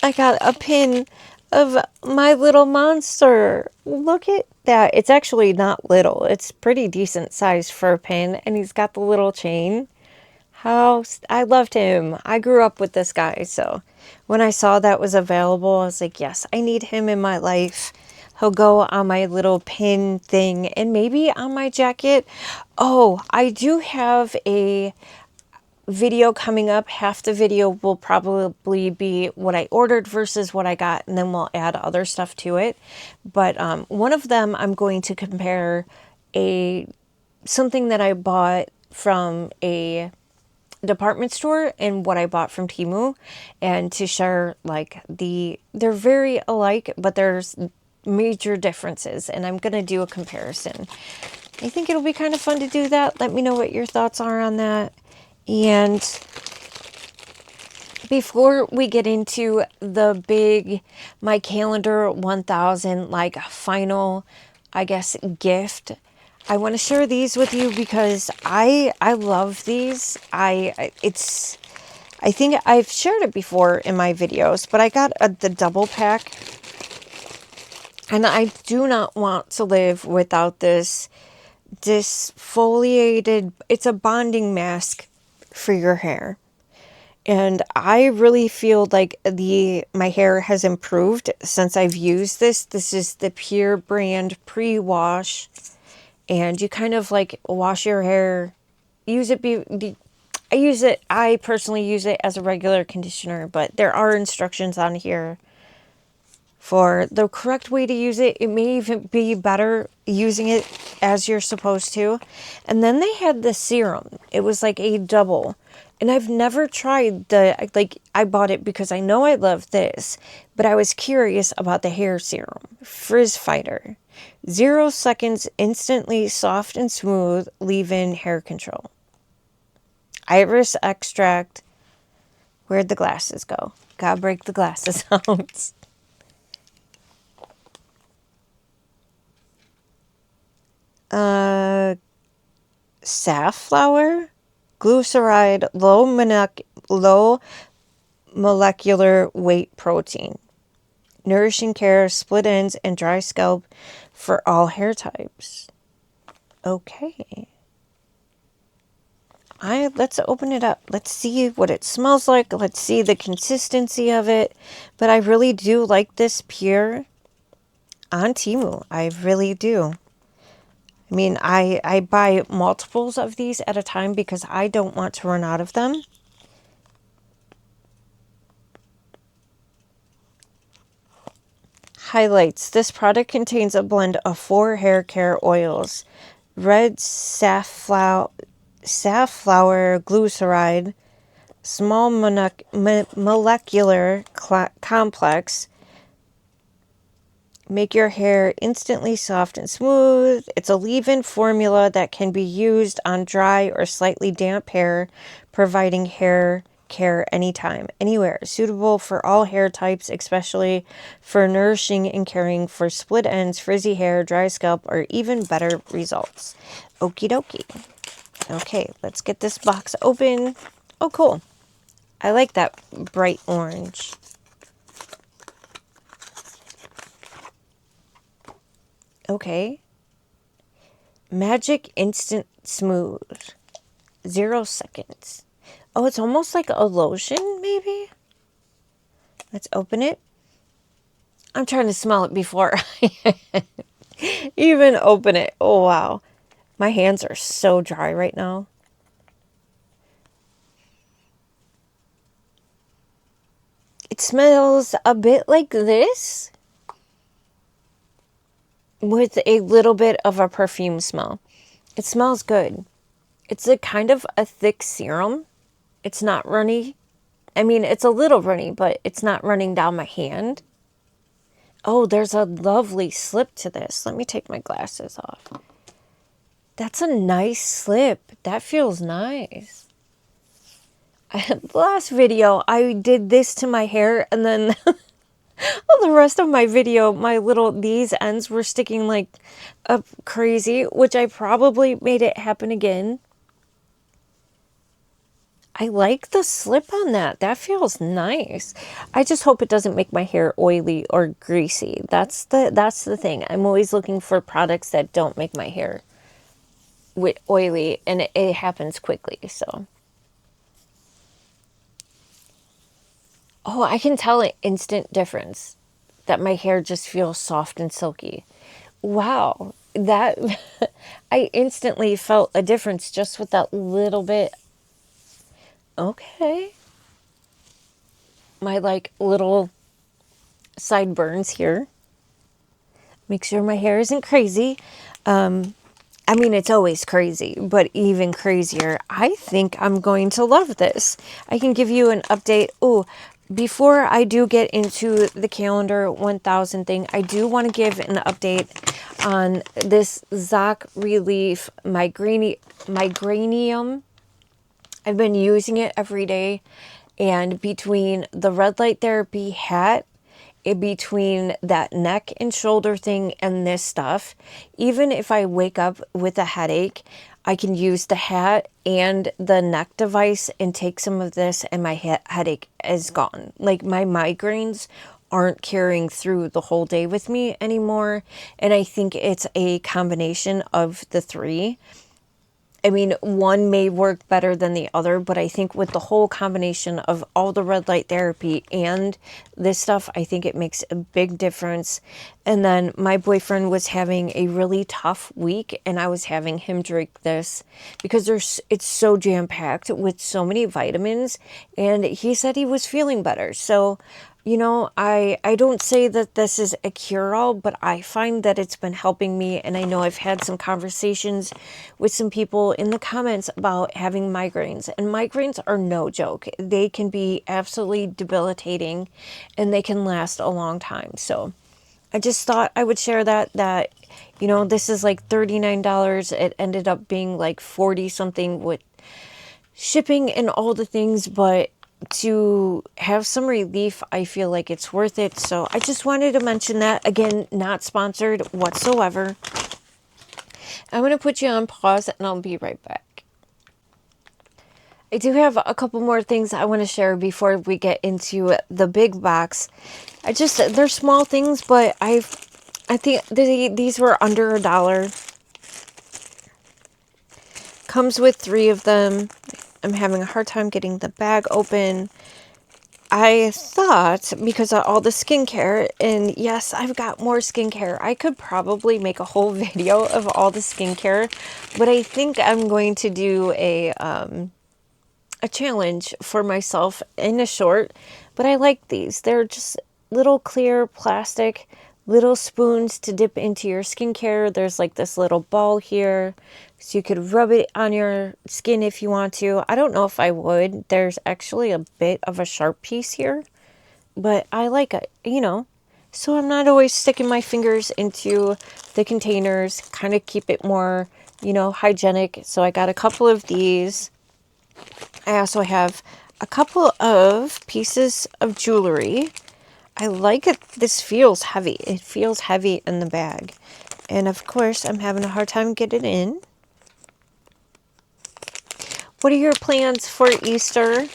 I got a pin of my little monster. Look at that. It's actually not little. It's pretty decent size for a pin. And he's got the little chain. I loved him. I grew up with this guy. So when I saw that was available, I was like, yes, I need him in my life. He'll go on my little pin thing and maybe on my jacket. Oh, I do have a video coming up. Half the video will probably be what I ordered versus what I got, and then we'll add other stuff to it. But one of them, I'm going to compare something that I bought from a department store and what I bought from Temu, and to share, like, they're very alike, but there's major differences, and I'm gonna do a comparison. I think it'll be kind of fun to do that. Let me know what your thoughts are on that. And before we get into the big my calendar 1000 like final, I guess, gift, I want to share these with you because I love these. I think I've shared it before in my videos, but I got the double pack. And I do not want to live without this disfoliated, it's a bonding mask for your hair. And I really feel like my hair has improved since I've used this. This is the Pure brand pre-wash. And you kind of like wash your hair, I personally use it as a regular conditioner, but there are instructions on here for the correct way to use it. It may even be better using it as you're supposed to. And then they had the serum. It was like a double. And I've never tried I bought it because I know I love this, but I was curious about the hair serum. Frizz Fighter. 0 seconds, instantly soft and smooth, leave-in hair control. Iris extract. Where'd the glasses go? Gotta break the glasses out. Safflower, glyceride, low molecular weight protein, nourishing care, split ends, and dry scalp for all hair types. Okay. Let's open it up. Let's see what it smells like. Let's see the consistency of it. But I really do like this Pure on Temu. I really do. I mean, I buy multiples of these at a time because I don't want to run out of them. Highlights. This product contains a blend of 4 hair care oils. Red safflower glyceride, small molecular complex, make your hair instantly soft and smooth. It's a leave-in formula that can be used on dry or slightly damp hair, providing hair care anytime, anywhere. Suitable for all hair types, especially for nourishing and caring for split ends, frizzy hair, dry scalp, or even better results. Okie dokie. Okay, let's get this box open. Oh, cool. I like that bright orange. Okay. Magic Instant Smooth. 0 seconds. Oh, it's almost like a lotion, maybe? Let's open it. I'm trying to smell it before I even open it. Oh, wow. My hands are so dry right now. It smells a bit like this, with a little bit of a perfume smell. It smells good. It's a kind of a thick serum. It's not runny. I mean, it's a little runny, but it's not running down my hand. Oh, there's a lovely slip to this. Let me take my glasses off. That's a nice slip. That feels nice. The last video, I did this to my hair, and then the rest of my video, these ends were sticking like up crazy, which I probably made it happen again. I like the slip on that. That feels nice. I just hope it doesn't make my hair oily or greasy. That's the thing. I'm always looking for products that don't make my hair oily, and it happens quickly, so. Oh, I can tell an instant difference that my hair just feels soft and silky. Wow, that I instantly felt a difference just with that little bit. Okay. My little sideburns here. Make sure my hair isn't crazy. I mean, it's always crazy, but even crazier. I think I'm going to love this. I can give you an update. Oh, before I do get into the calendar 1000 thing, I do want to give an update on this Zoc Relief Migrainium. I've been using it every day, and between the red light therapy hat between that neck and shoulder thing and this stuff. Even if I wake up with a headache, I can use the hat and the neck device and take some of this, and my headache is gone. Like, my migraines aren't carrying through the whole day with me anymore. And I think it's a combination of the three. I mean, one may work better than the other, but I think with the whole combination of all the red light therapy and this stuff, I think it makes a big difference. And then my boyfriend was having a really tough week, and I was having him drink this because it's so jam-packed with so many vitamins, and he said he was feeling better. So, you know, I don't say that this is a cure-all, but I find that it's been helping me. And I know I've had some conversations with some people in the comments about having migraines. And migraines are no joke. They can be absolutely debilitating, and they can last a long time. So I just thought I would share that, you know, this is like $39. It ended up being like 40 something with shipping and all the things, but to have some relief, I feel like it's worth it. So I just wanted to mention that. Again, not sponsored whatsoever. I'm going to put you on pause and I'll be right back. I do have a couple more things I want to share before we get into the big box. They're small things, but I think these were under $1. Comes with 3 of them. I'm having a hard time getting the bag open. I thought, because of all the skincare, and yes, I've got more skincare. I could probably make a whole video of all the skincare, but I think I'm going to do a challenge for myself in a short. But I like these. They're just little clear plastic little spoons to dip into your skincare. There's like this little ball here, so you could rub it on your skin if you want to. I don't know if I would. There's actually a bit of a sharp piece here, but I like it, you know. So I'm not always sticking my fingers into the containers, kind of keep it more, you know, hygienic. So I got a couple of these. I also have a couple of pieces of jewelry. I like it. This feels heavy. It feels heavy in the bag. And of course, I'm having a hard time getting it in. What are your plans for Easter?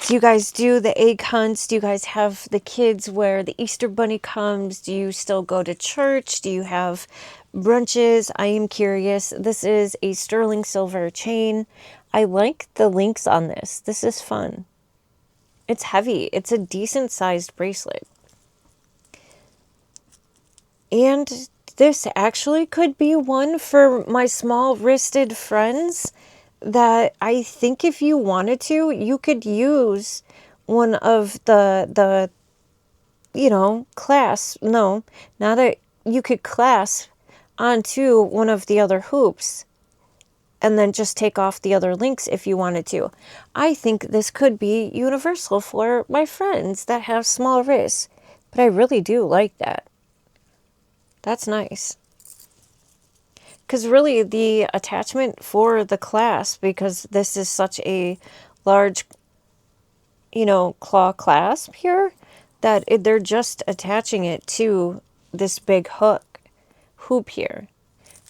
Do you guys do the egg hunts? Do you guys have the kids where the Easter bunny comes? Do you still go to church? Do you have brunches? I am curious. This is a sterling silver chain. I like the links on this. This is fun. It's heavy. It's a decent sized bracelet. And this actually could be one for my small wristed friends, that I think if you wanted to, you could use one of the you know, you could clasp onto one of the other hoops and then just take off the other links if you wanted to. I think this could be universal for my friends that have small wrists, but I really do like that. That's nice. Because really the attachment for the clasp, because this is such a large, you know, claw clasp here, that they're just attaching it to this big hoop here.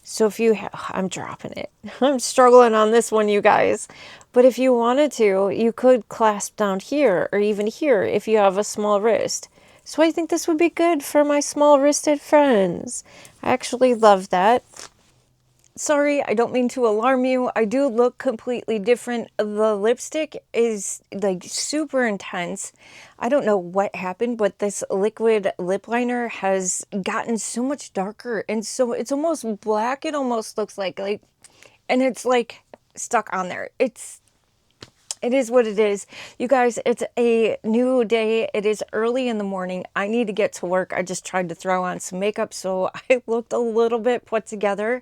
So if you I'm dropping it. I'm struggling on this one, you guys. But if you wanted to, you could clasp down here or even here if you have a small wrist. So I think this would be good for my small wristed friends. I actually love that. Sorry, I don't mean to alarm you. I do look completely different. The lipstick is like super intense. I don't know what happened, but this liquid lip liner has gotten so much darker, and so it's almost black. It almost looks like, and it's like stuck on there. It is what it is. You guys, it's a new day. It is early in the morning. I need to get to work. I just tried to throw on some makeup, so I looked a little bit put together.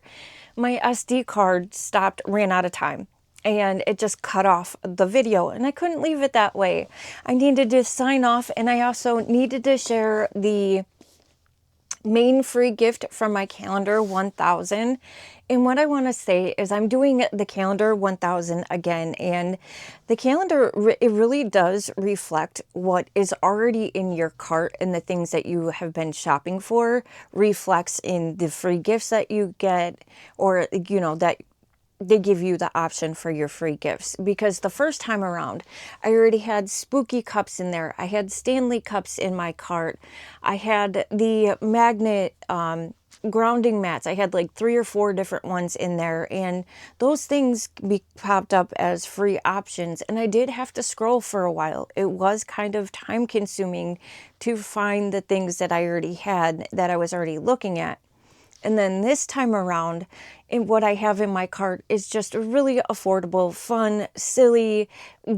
My SD card ran out of time, and it just cut off the video, and I couldn't leave it that way. I needed to sign off, and I also needed to share the main free gift from my calendar 1000. And what I want to say is I'm doing the calendar 1000 again, and the calendar, it really does reflect what is already in your cart, and the things that you have been shopping for reflects in the free gifts that you get, or that they give you the option for your free gifts. Because the first time around, I already had spooky cups in there. I had Stanley cups in my cart. I had the magnet grounding mats. I had like 3 or 4 different ones in there, and those things popped up as free options, and I did have to scroll for a while. It was kind of time consuming to find the things that I already had, that I was already looking at. And then this time around, what I have in my cart is just really affordable, fun, silly,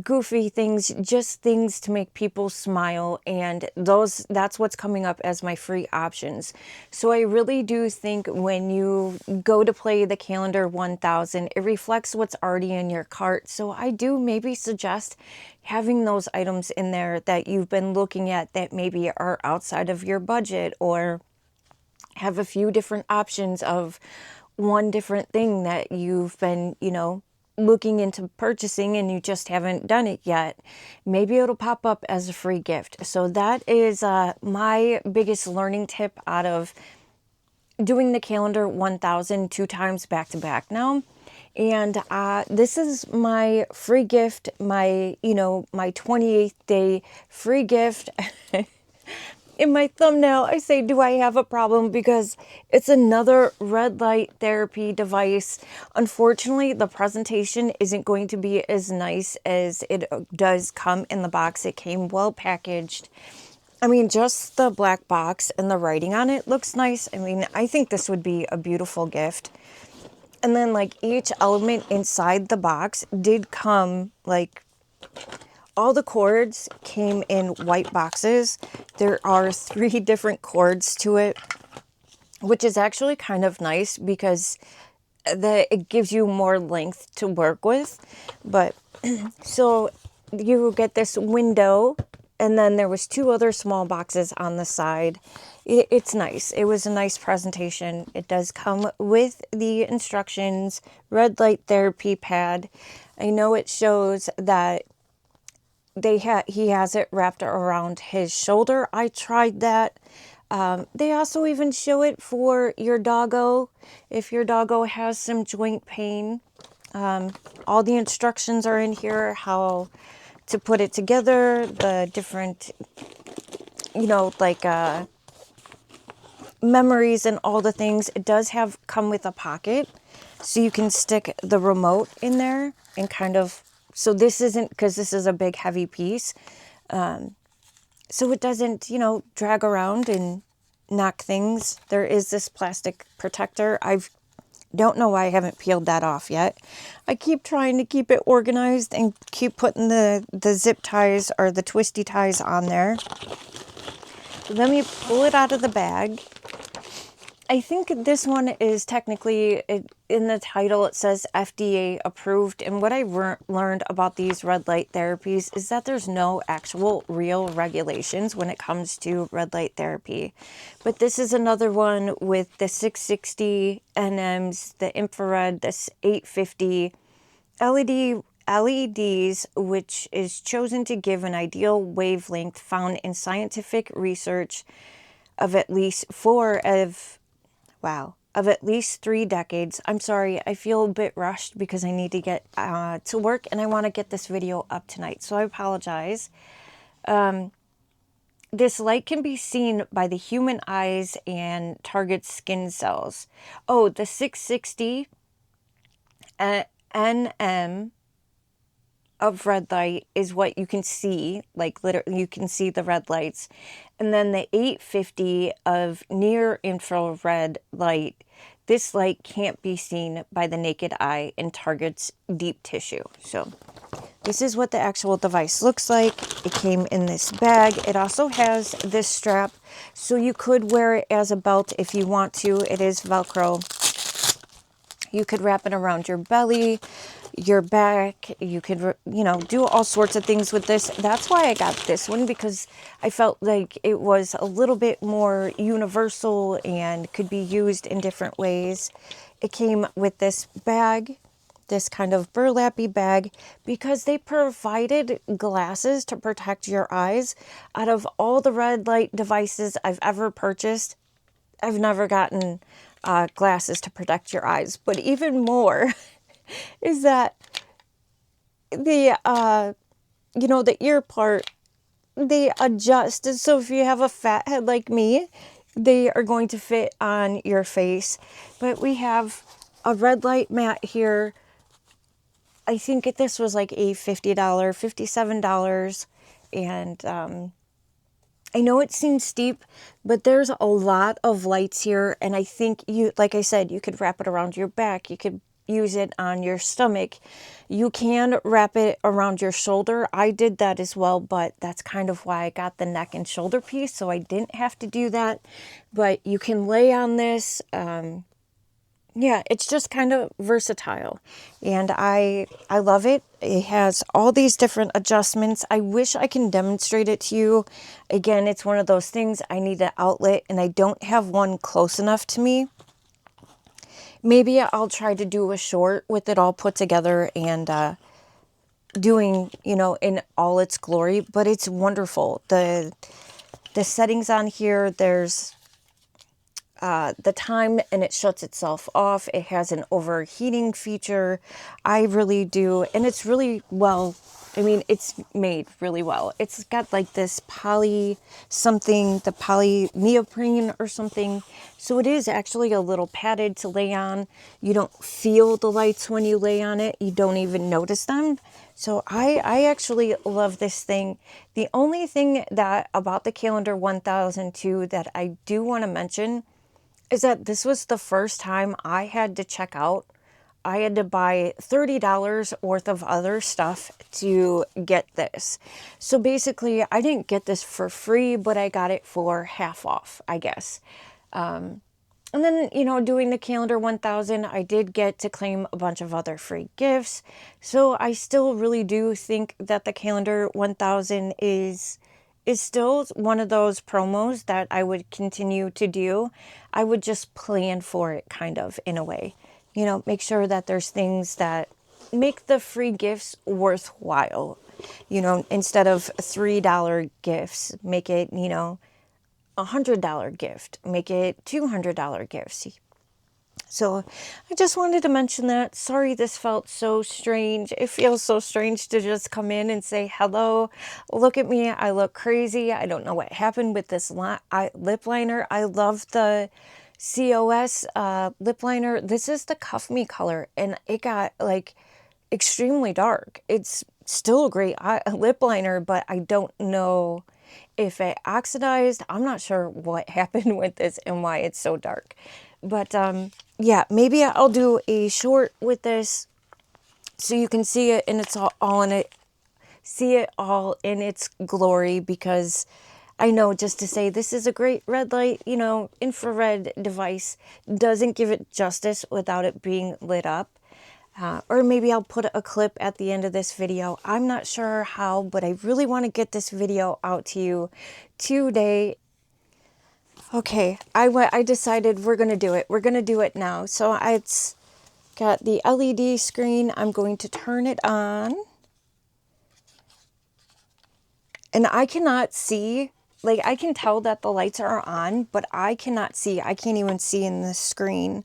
goofy things, just things to make people smile. And that's what's coming up as my free options. So I really do think when you go to play the calendar 1000, it reflects what's already in your cart. So I do maybe suggest having those items in there that you've been looking at that maybe are outside of your budget, or have a few different options of one different thing that you've been, looking into purchasing and you just haven't done it yet. Maybe it'll pop up as a free gift. So that is my biggest learning tip out of doing the calendar 1000 2 times back to back now. And this is my free gift, my 28th day free gift. In my thumbnail, I say, do I have a problem? Because it's another red light therapy device. Unfortunately, the presentation isn't going to be as nice as it does come in the box. It came well packaged. I mean, just the black box and the writing on it looks nice. I mean, I think this would be a beautiful gift. And then, like, each element inside the box did come, like, all the cords came in white boxes. There are 3 different cords to it, which is actually kind of nice because it gives you more length to work with. But so you get this window, and then there was 2 other small boxes on the side. It's nice. It was a nice presentation. It does come with the instructions, red light therapy pad. I know it shows that he has it wrapped around his shoulder. I tried that. They also even show it for your doggo, if your doggo has some joint pain. All the instructions are in here, how to put it together, the different, memories and all the things. It does come with a pocket, so you can stick the remote in there and kind of. So this isn't, because this is a big heavy piece, so it doesn't, drag around and knock things. There is this plastic protector. Don't know why I haven't peeled that off yet. I keep trying to keep it organized and keep putting the zip ties or the twisty ties on there. Let me pull it out of the bag. I think this one is technically, in the title it says FDA approved, and what I learned about these red light therapies is that there's no actual real regulations when it comes to red light therapy. But this is another one with the 660 NMs, the infrared, this 850 LEDs, which is chosen to give an ideal wavelength found in scientific research of at least 3 decades. I'm sorry, I feel a bit rushed because I need to get to work, and I want to get this video up tonight, so I apologize. This light can be seen by the human eyes and targets skin cells. Oh, the 660 NM of red light is what you can see, like literally you can see the red lights. And then the 850 of near infrared light, this light can't be seen by the naked eye and targets deep tissue. So this is what the actual device looks like. It came in this bag. It also has this strap, so you could wear it as a belt if you want to. It is Velcro. You could wrap it around your belly, your back. You could, you know, do all sorts of things with this. That's why I got this one, because I felt like it was a little bit more universal and could be used in different ways. It came with this bag, this kind of burlappy bag, because they provided glasses to protect your eyes. Out of all the red light devices I've ever purchased, I've never gotten glasses to protect your eyes. But even more is that the, you know, the ear part, they adjust. So if you have a fat head like me, they are going to fit on your face. But we have a red light mat here. I think this was like a $50, $57. And I know it seems steep, but there's a lot of lights here. And I think you, like I said, you could wrap it around your back. You could use it on your stomach. You can wrap it around your shoulder. I did that as well, but that's kind of why I got the neck and shoulder piece. So I didn't have to do that, but you can lay on this. Yeah, it's just kind of versatile, and I love it. It has all these different adjustments. I wish I can demonstrate it to you. Again, it's one of those things, I need an outlet, and I don't have one close enough to me. Maybe I'll try to do a short with it all put together and doing, you know, in all its glory, but it's wonderful. The settings on here, there's the time, and it shuts itself off. It has an overheating feature. I really do. And it's really well, I mean, it's made really well. It's got like this poly something, the poly neoprene or something. So it is actually a little padded to lay on. You don't feel the lights when you lay on it. You don't even notice them. So I actually love this thing. The only thing that about the Calendar 1002 that I do want to mention is that this was the first time I had to check out. I had to buy $30 worth of other stuff to get this. So basically, I didn't get this for free, but I got it for half off, I guess. And then, you know, doing the Calendar 1000, I did get to claim a bunch of other free gifts. So I still really do think that the Calendar 1000 is still one of those promos that I would continue to do. I would just plan for it, kind of, in a way. You know, make sure that there's things that make the free gifts worthwhile. You know, instead of $3 gifts, make it, you know, $100 gift. Make it $200 gifts. So I just wanted to mention that. Sorry this felt so strange. It feels so strange to just come in and say, hello, look at me. I look crazy. I don't know what happened with this lip liner. I love the COS lip liner. This is the Cuff Me color, and it got like extremely dark. It's still a great lip liner, but I don't know if it oxidized. I'm not sure what happened with this and why it's so dark. But yeah, maybe I'll do a short with this so you can see it, and it's all in it. See it all in its glory, because I know just to say this is a great red light, you know, infrared device doesn't give it justice without it being lit up. Or maybe I'll put a clip at the end of this video. I'm not sure how, but I really want to get this video out to you today. Okay, I decided we're going to do it. We're going to do it now. So it's got the LED screen. I'm going to turn it on. And I cannot see, like I can tell that the lights are on, but I cannot see. I can't even see in the screen.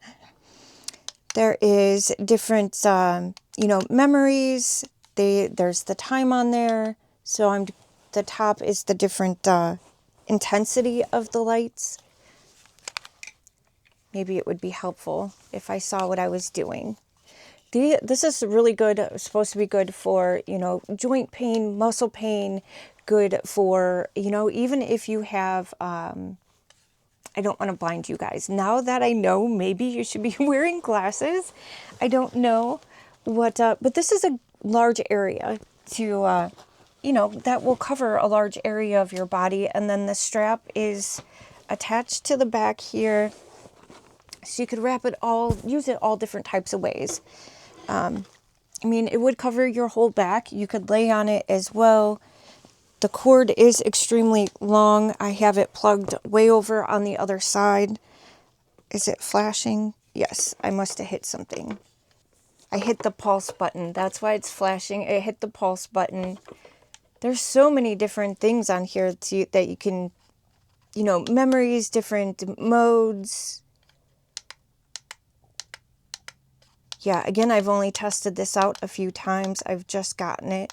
There is different, you know, memories. There's the time on there. So the top is the different intensity of the lights. Maybe it would be helpful if I saw what I was doing. This is really good. It's supposed to be good for, you know, joint pain, muscle pain, good for, you know, even if you have, I don't want to blind you guys. Now that I know, maybe you should be wearing glasses. I don't know what, but this is a large area to, you know, that will cover a large area of your body. And then the strap is attached to the back here. So you could wrap it all, use it all different types of ways. I mean, it would cover your whole back. You could lay on it as well. The cord is extremely long. I have it plugged way over on the other side. Is it flashing? Yes, I must have hit something. I hit the pulse button. That's why it's flashing. It hit the pulse button. There's so many different things on here that you can, you know, memories, different modes. Yeah, again, I've only tested this out a few times. I've just gotten it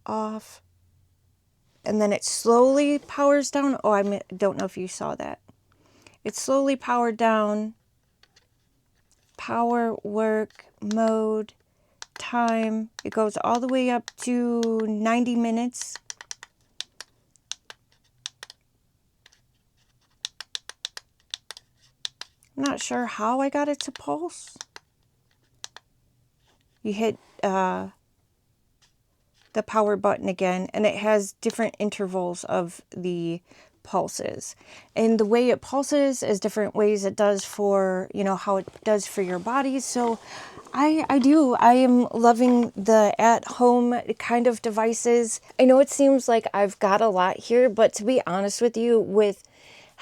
off. And then it slowly powers down. Oh, I don't know if you saw that. It slowly powered down. Power, work, mode, time. It goes all the way up to 90 minutes. I'm not sure how I got it to pulse. You hit the power button again, and it has different intervals of the pulses. And the way it pulses is different ways it does for, you know, how it does for your body. So I am loving the at-home kind of devices. I know it seems like I've got a lot here, but to be honest with you, with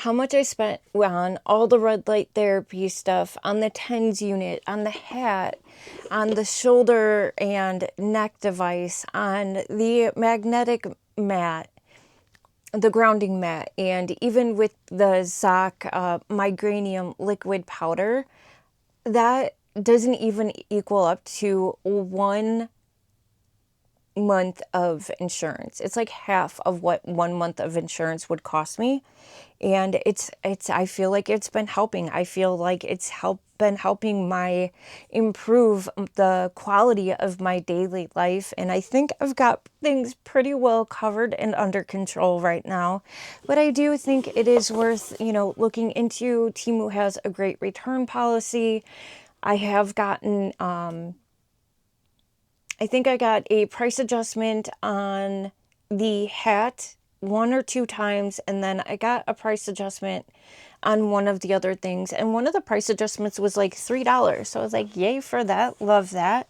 how much I spent on all the red light therapy stuff, on the TENS unit, on the hat, on the shoulder and neck device, on the magnetic mat, the grounding mat, and even with the ZOC Migranium liquid powder, that doesn't even equal up to 1 month of insurance. It's like half of what 1 month of insurance would cost me. And I feel like it's been helping. I feel like it's been helping my improve the quality of my daily life. And I think I've got things pretty well covered and under control right now. But I do think it is worth, you know, looking into. Temu has a great return policy. I have gotten, I think I got a price adjustment on the hat 1 or 2 times, and then I got a price adjustment on one of the other things, and one of the price adjustments was like $3. So I was like, yay for that, love that.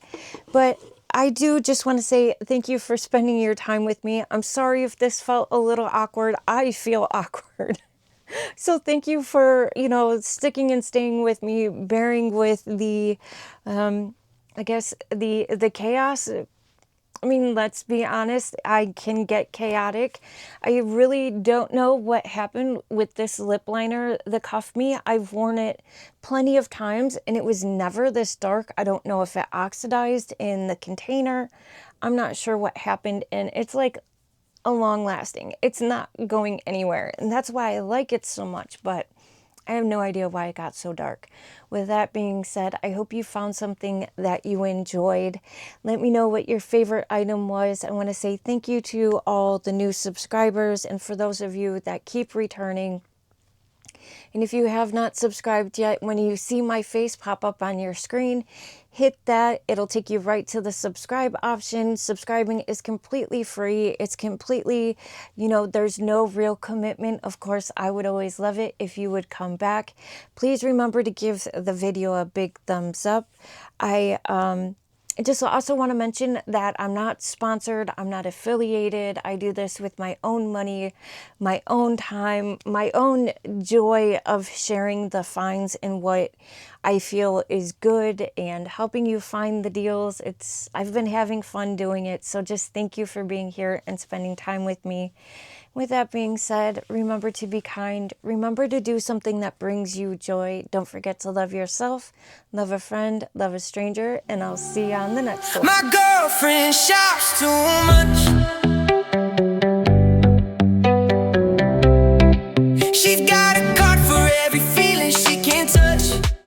But I do just want to say thank you for spending your time with me. I'm sorry if this felt a little awkward. I feel awkward. So thank you for, you know, sticking and staying with me, bearing with the, I guess, the chaos. I mean, let's be honest, I can get chaotic. I really don't know what happened with this lip liner, the Cuff Me. I've worn it plenty of times and it was never this dark. I don't know if it oxidized in the container. I'm not sure what happened, and it's like a long lasting. It's not going anywhere, and that's why I like it so much, but I have no idea why it got so dark. With that being said, I hope you found something that you enjoyed. Let me know what your favorite item was. I want to say thank you to all the new subscribers, and for those of you that keep returning. And if you have not subscribed yet, when you see my face pop up on your screen, hit that. It'll take you right to the subscribe option. Subscribing is completely free. It's completely, you know, there's no real commitment. Of course, I would always love it if you would come back. Please remember to give the video a big thumbs up. I just also want to mention that I'm not sponsored, I'm not affiliated. I do this with my own money, my own time, my own joy of sharing the finds and what I feel is good and helping you find the deals. I've been having fun doing it, so just thank you for being here and spending time with me. With that being said, remember to be kind. Remember to do something that brings you joy. Don't forget to love yourself, love a friend, love a stranger, and I'll see you on the next one. My girlfriend shops too much.